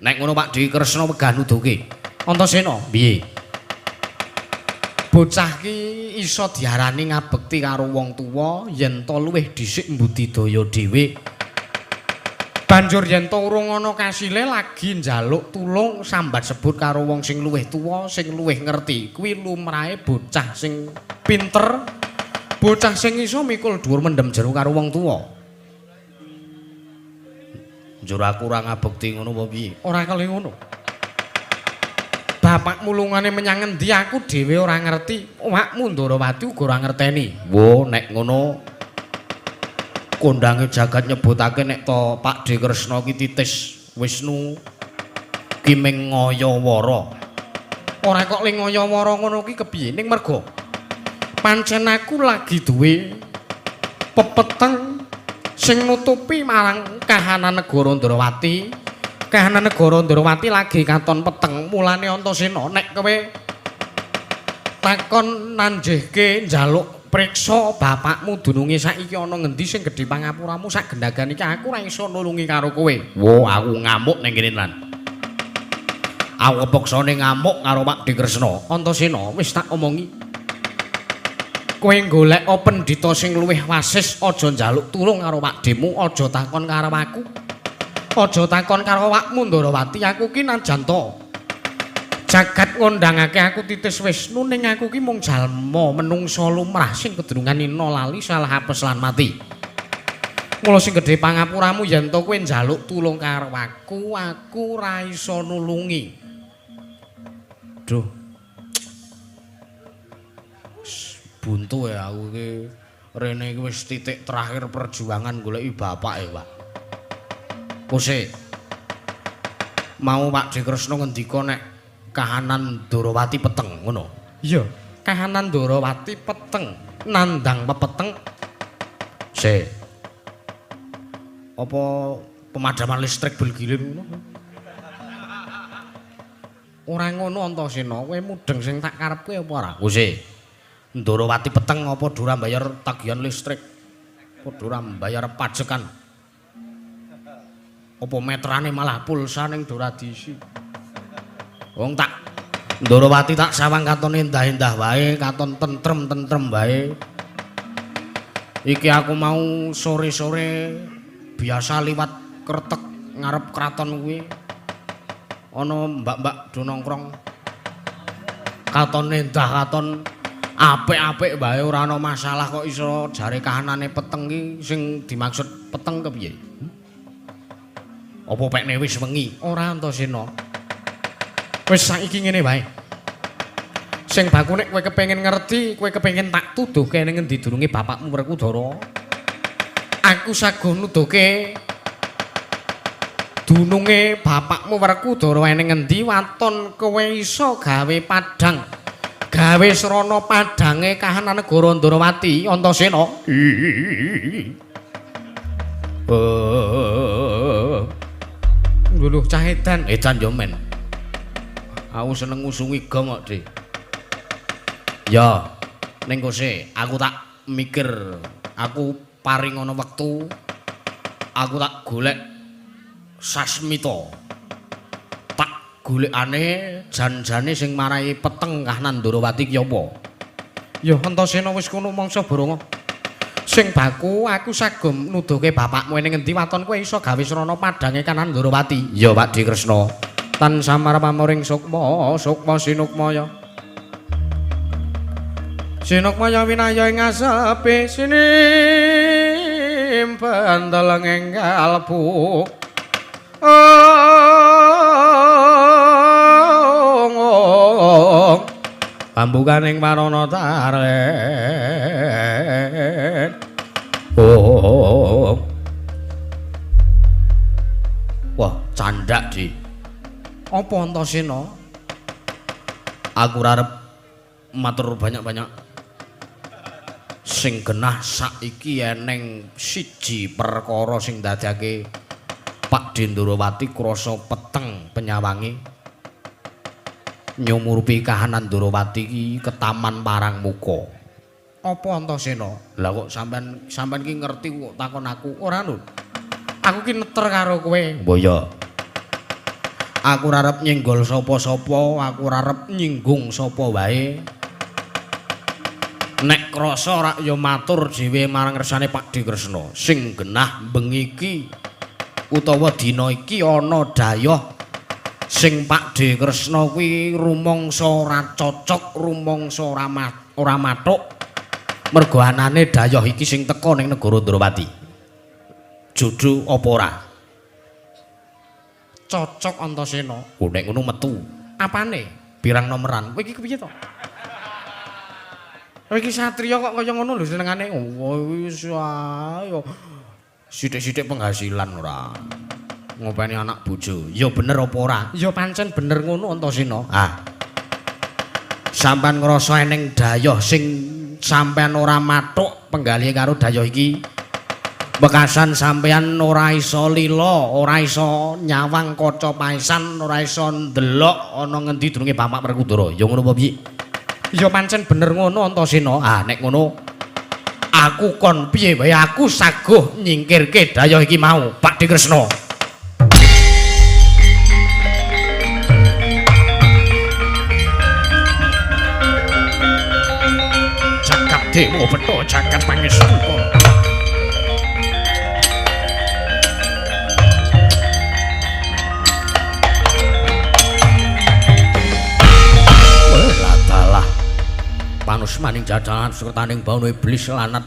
Nek ngono Pak D Kresna wegah nuduhke. Antasena, Piye? bocah ki iso diarani ngabekti karo wong tuwa yen to luwih dhisik mbudidaya dhewe. Banjur yen to urung ana kasile lagi njaluk tulung sambat sebut karo wong sing luwih tuwa, sing luwih ngerti. Kuwi lumrahe bocah sing pinter, bocah sing iso mikul dhuwur mendem jero karo wong tuwa. Njur aku ora ngabekti ngono apa piye? Ora kali ngono. Bapakmu lungane menyang endi aku dhewe ora ngerti. Awakmu Ndarawati uga ora ngerteni. Wo nek ngono kondange jagat nyebutake nek to Pak De Kresna ki titis Wisnu ki ming ngayawara. Ora kok ling ngayawara ngono ki kepiye ning mergo pancen aku lagi duwe pepeteng sing nutupi marang kahanan negara Ndarawati. Kahanan negara Ndarawati lagi katon peteng mulane Antasena nek kowe takon nanjehke njaluk priksa bapakmu dununge saiki ana ngendi sing gedhe pangapuramu sak gendagan iki aku ora iso nulungi karo kowe. Wo aku ngamuk ning kene lan. Aku kepaksane ngamuk karo Pak De Kresna. Antasena wis tak omongi. Kowe golek pendhita sing luwih wasis aja njaluk tulung karo Pak Demu, aja takon karo aku. Aja takon karo awakmu Ndarawati, aku ki najan to jagat ngundangake aku titis Wisnu ning aku ki mung jalma menungsa lumrah sing kedurungan ina lali salah apes lan mati. Mula sing gedhe pangapuramu yen to kowe njaluk tulung karo aku ora iso nulungi. Duh. Buntu ya aku ki rene iki wis titik terakhir perjuangan goleki bapake, Pak. Kose. Mau Pak De Kresna ngendika nek kahanan Ndarawati peteng ngono. Iya, kahanan Ndarawati peteng, nandang pepeteng. Se. Apa pemadaman listrik Belgilim ngono? Ora ngono Antasena, kowe mudeng sing tak karepke apa ora? Wise. Ndarawati peteng apa ora bayar tagihan listrik? Apa ora bayar pajekan? Apa meterane malah pulsa ning ora diisi? Wong tak Ndarawati tak sawang katon endah-endah wae, katon tentrem-tentrem wae. Iki aku mau sore-sore biasa liwat kretek ngarep kraton kuwi. Ana mbak-mbak do nongkrong. Katon endah, katon apik-apik wae ora ana masalah kok iso jare kahanane peteng ki sing dimaksud peteng kepiye? Apa pekne wis wengi? Ora Antasena. Wis saiki ngene wae. Sing baku nek kowe kepengin ngerti, kowe kepengin tak tuduhke ning endi durunge bapakmu Werkudara. Aku saguh nuduhke dununge bapakmu Werkudara ning endi waton kowe iso gawe padhang. Gawe srana padhange kahanan negara Ndarawati, Antasena. Lho cah edan yo men. Aku seneng ngusungi gong kok, Dik. Ya, ning kose aku tak mikir, aku paring ana wektu, aku tak golek Sasmita. Tak golekane jan-jane sing marai peteng kahanan Ndarawati ki apa? Ya Antasena wis kono mangsa boronga. Sing baku aku sagum nuduhke bapakmu ning endi waton kowe iso gawe srana padhange kahanan Ndarawati. Ya Pak De Kresna. Tan samar pamoring sukma sinukmaya. Sinukmaya winaya ing asepe sinimpen daleng enggal bu. Pambukaning warana taren. Wah, candak Di. Apa Antasena? Aku arep matur banyak-banyak. Sing genah saiki eneng siji perkara sing dadake Pak Ndarawati krasa peteng penyawange. Nyumurupi kahanan Ndarawati iki ketaman parang muka. Apa Antasena? Lah kok sampean ki ngerti kok takon aku? Ora lho. Aku ki neter karo kowe. Mboyo. Aku ora arep nyenggol sapa-sapa, aku ora arep nyinggung sapa wae. Nek krasa rak ya matur dhewe marang ngersane Pak De Kresna. Sing genah bengi iki utawa dina iki ana dhayoh sing Pakde Kresna kuwi rumangsa ora cocok, rumangsa ora mathuk. Mergo anane dhayoh iki sing teka ning negara Ndrawati. Jodho apa ora? Cocok Antasena. Oh nek ngono metu. Apane? Pirang nomeran. Kowe iki kepiye to? Kowe iki satriya kok kaya ngono lho senengane. Oh wis ayo. Sithik-sithik penghasilan ora. Ngopeni anak bojo. Ya bener apa ora? Ya pancen bener ngono Antasena. Ah. Sampeyan ngrasa eneng dhayoh sing sampeyan ora mathuk penggalih karo dhayoh iki. Bekasan sampeyan ora iso lila, ora iso nyawang kaca paesan, ora iso ndelok ana ngendi durunge Bapak Werkudara. Ya ngono apa piye? Ya pancen bener ngono Antasena. Ah nek ngono aku kon piye wae aku saguh nyingkirke dhayoh iki mau, Pakde Kresna. Jagat Dewa Betha jagat pangestupa. Panus maning jadalan sertaning bauna iblis lanat.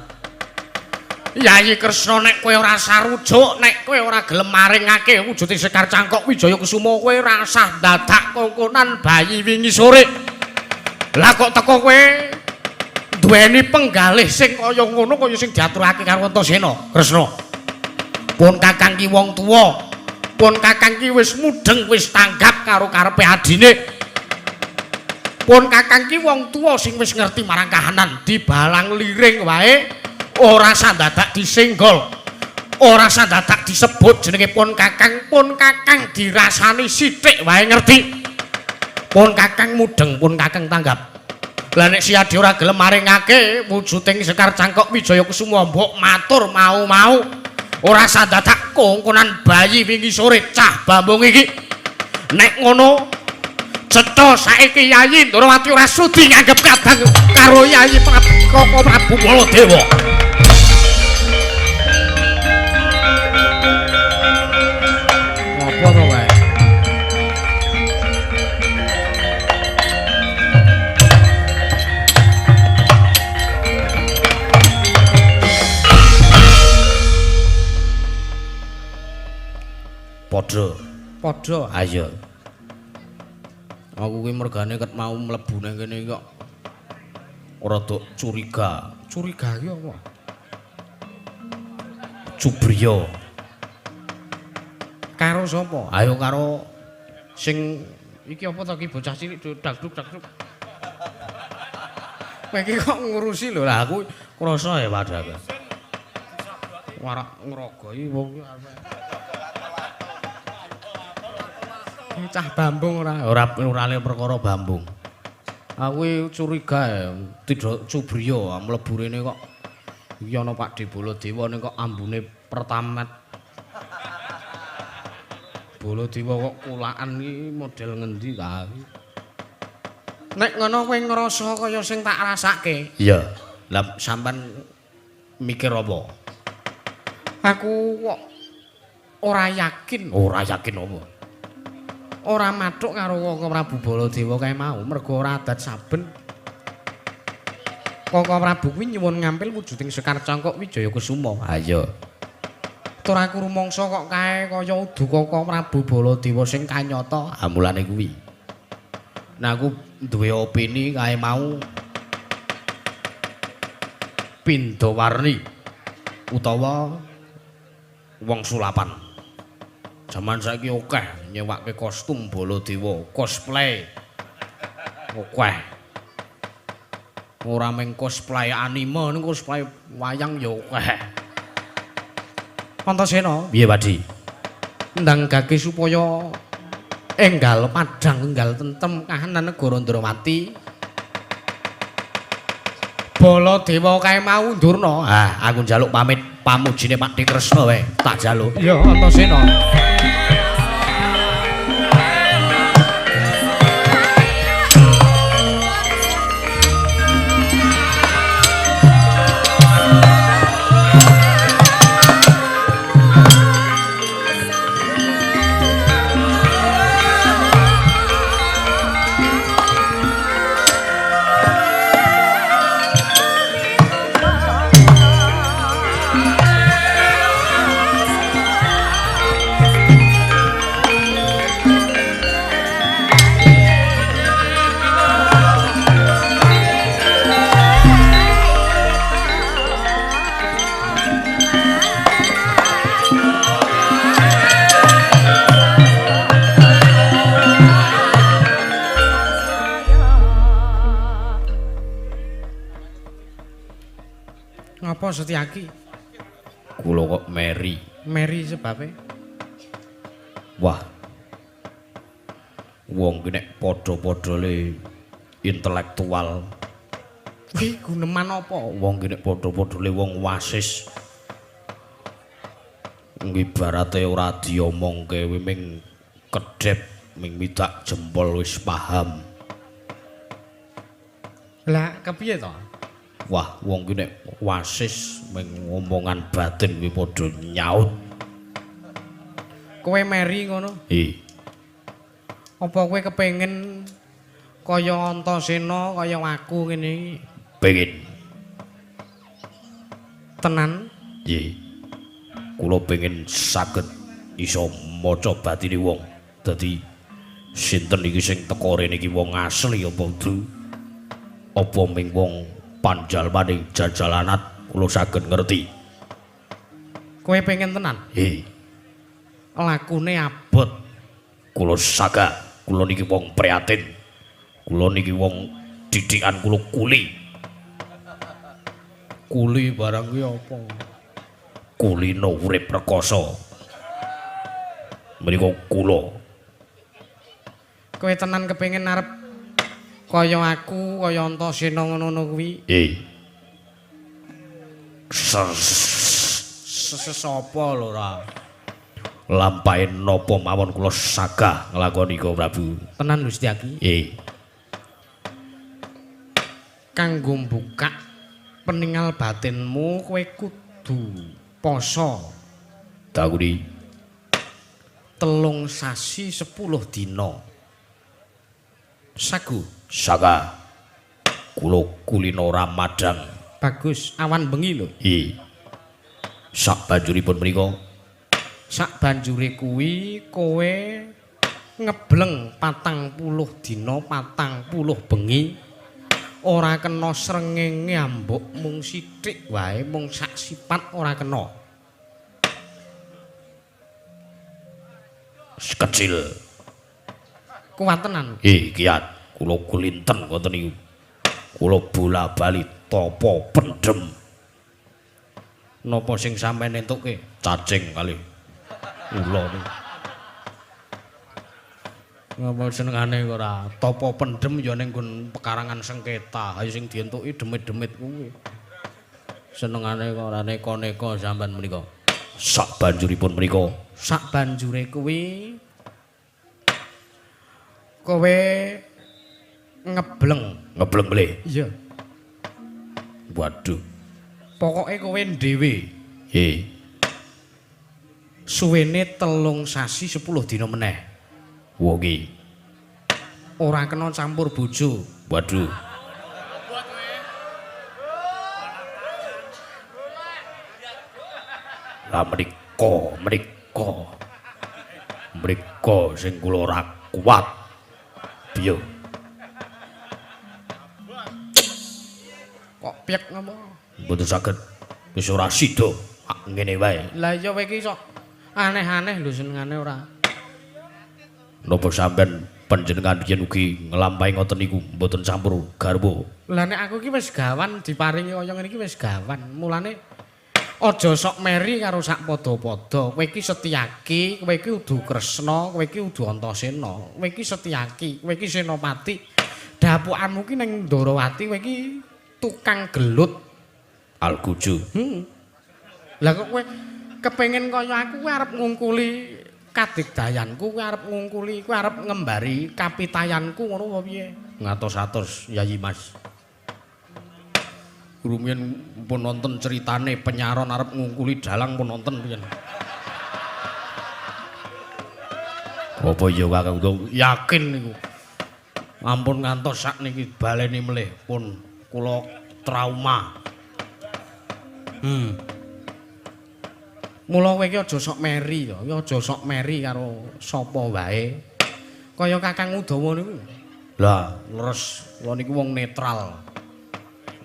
Yayi Kresna nek kowe ora sarujuk, nek kowe ora gelem maringake wujuding Sekar Cangkok Wijaya Kusuma, kowe rasah dadak kongkonan bayi wingi sore. Lah kok teko kowe duweni penggalih sing kaya ngono, kaya sing diaturake karo Antasena. Kresna. Pun Kakang ki wong tuwa. Pun Kakang ki wis mudeng, wis tanggap karo karepe adine. Pun Kakang ki wong tuwa sing wis ngerti marang kahanan, dibalang liring wae ora sandadak disenggol, ora sandadak disebut jenenge pun Kakang dirasani sithik wae ngerti. Pun Kakang mudeng, pun Kakang tanggap. Lah nek si Adi ora gelem maringake wujuding Sekar Cangkok Wijaya Kusuma, mbok matur mau-mau ora sandadak kongkonan bayi wingi sore cah Bambung iki. Nek ngono cetha saiki Yayi Ndrawati ora sudi nganggep kadang karo Yayi Prabu Baladewa. Apa to kae? Padha. Ayo. Aku kuwi mergane ket mau mlebu nang kene kok rada curiga. Curiga ki apa? Cubriya. Karo sapa? Ayo karo sing iki apa to ki bocah cilik dagduk. Kowe iki kok ngurusi lho. Lah aku krasa ya padahal. Warak ngrogoi wong cah Bambung ora le perkara Bambung. Aku curiga tidak Cubriya mlebu rene kok iki ana Pakde Baladewa ning kok ambune pertamat. Baladewa kok kulaan iki model ngendi ta? Nek ngono kowe ngrasa kaya sing tak rasake. Iya. Lah sampean mikir apa? Aku kok ora yakin. Ora yakin apa? Ora mathuk karo Koko Prabu Baladewa kae mau, mergo ora adat saben Koko Prabu kuwi nyuwun ngampil wujuding Sekar Cangkok Wijaya Kusuma. Ha iya. Tur aku rumangsa kok kae kaya udu Koko Prabu Baladewa sing kanyata. Ha mulane kuwi. Nah aku duwe opini kae mau Pindawarni utawa wong sulapan. Zaman saiki akeh nyewake kostum Baladewa, cosplay. Akeh. Ora mung cosplay anime, ning cosplay wayang ya akeh. Antasena, piye Padi? Ndang gage supaya enggal padhang, enggal tentem kahanan negara Ndrawati. Baladewa kae mau ndurna. Ah, aku njaluk pamit pamujine Pakde Kresna wae. Tak jaluk. Ya, Antasena. Napa Setyaki? Kula kok meri. Meri sebabe. Wah. Wong ki nek padha-padha le intelektual. Kuwi guneman apa? Wong ki nek padha-padha le wong wasis. Ibarate ora diomongke ming kedhep ming midak jempol wis paham. Lah kepiye to? Wah, wong ki nek wasis ming ngomongan batin kuwi padha nyaut. Kowe meri ngono? Apa kowe kepengin kaya Antasena kaya aku ngene iki? Pengin. Tenan? Nggih. Kula pengin saged iso maca batine wong. Dadi sinten iki sing teko rene iki wong asli apa dudu? Apa ming wong panjalmaning jajalanat kula saged ngerti. Kowe pengen tenan? Lakune abot. Kula sagak, kula niki wong prihatin. Kula niki wong didikan kula kuli. Kuli barang kuwi apa? Kulino urip rekoso. Menika kula. Kowe tenan kepengin arep kaya aku, kaya Antasena ngono kuwi? Sapa lho ora? Lampahe napa mawon kula sagah nglakoni Gusti Prabu. Tenan lho Setyaki? Kanggo mbukak peninggal batinmu kowe kudu poso. Takuni 3 sasi 10 dina. Sagu. Saga. Kula kulino Ramadang. Bagus, awan bengi lho. Sak banjuripun menika. Sak banjure kuwi kowe ngebleng 40 dina 40 bengi ora kena srengenge ambuk mung sithik wae mung sak sipat ora kena. Kecil. Kuat tenan. Kiat. Kula kulinten ngoten niku. Kula bola-bali tapa pendem. Napa sing sampeyan entuke? Cacing kali. Ula niku. Ngapa senengane ora tapa pendem ya ning nggon pekarangan sengketa. Ayo sing dientuki demit-demit kuwi. Senengane kok ora neka-neka sampean menika. Sak banjuripun menika. Sak banjure kuwi kowe ngebleng. Ngebleng mleh. Iya. Waduh. Pokoke kowe dhewe. Suwene 3 sasi 10 dina meneh. Wong iki ora kena campur bojo. Waduh. Lah menika sing kula ora kuat. Piye? Kok piek ngopo? Mboten saged wis ora sida ngene wae. Lah iya kowe iki sok aneh-aneh lho senengane ora. Napa sampean panjenengan yen ugi nglampahi ngoten niku mboten campur garwa? Lah nek aku iki wis gawan diparingi kaya ngene iki wis gawan. Mulane aja sok meri karo sak padha-padha. Kowe iki Setyaki, kowe iki udu Kresna, kowe iki udu Antasena. Kowe iki Setyaki, kowe iki Senopati. Dapukanmu ki ning Ndarawati kowe iki tukang gelut Alguju. Lah kok kowe kepengin kaya aku kowe arep ngungkuli kadigdayanku, kowe arep ngungkuli, kowe arep ngembari kapitayanku ngono apa piye? Ngatos-atos Yayi Mas. Rumiyin pun nonton ceritane penyaron arep ngungkuli dalang pun nonton piye. Apa ya Kakang? Yakin niku. Ampun ngantos sakniki baleni melih pun kula trauma. Mula kowe iki aja sok meri ya, aja sok meri karo sapa wae. Kaya Kakang Udawa niku. Lah, Leres, kula niku wong netral.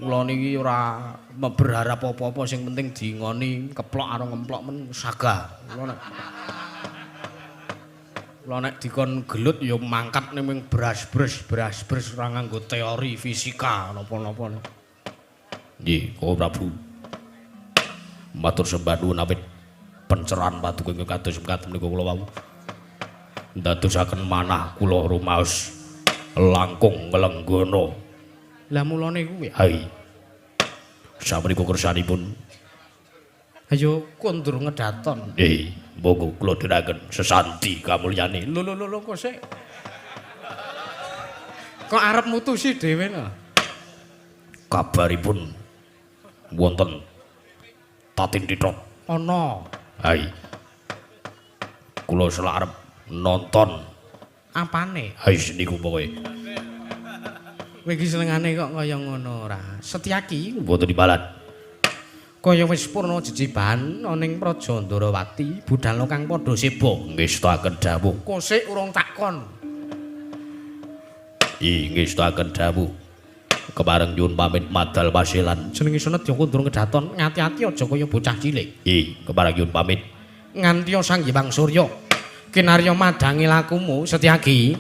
Kula niki ora berharap apa-apa sing penting diingoni keplok karo ngemplok men sagah. Kula nek dikon gelut ya mangkat ning beras-bres ora nganggo teori fisika napa-napa. Nggih, Koko Prabu. Matur sembah nuwun awit pencerahan paduka ingkang kados mekaten menika kula wau. Ndadosaken manah kula rumaos langkung nglenggana. Lah mulane kuwi. Hai. Sapunika kersanipun. Ayo kondur ngedaton. Monggo kula dherekaken sesanti kamulyane. Lho kok sik. Kok arep mutusi dhewe no? Kabaripun wonten Tatindithot. Ana. Hai. Kula selak arep nonton. Apane? Hai niku pokoke. Kowe iki senengane kok kaya ngono ora. Setyaki Mboten dibalat. kaya wis purna jejiban ning Praja Ndarawati budal kang padha sibuk. Ngestaken dawuh. Kosik urung takon. Ngestaken dawuh. Kepareng nyuwun pamit madal pasilan. Jenenge Senedya kondur ngedaton, ngati-ati aja kaya bocah cilik. Kepareng nyuwun pamit. Nganti Sang Hyang Surya kinarya madangi lakumu Setyaki.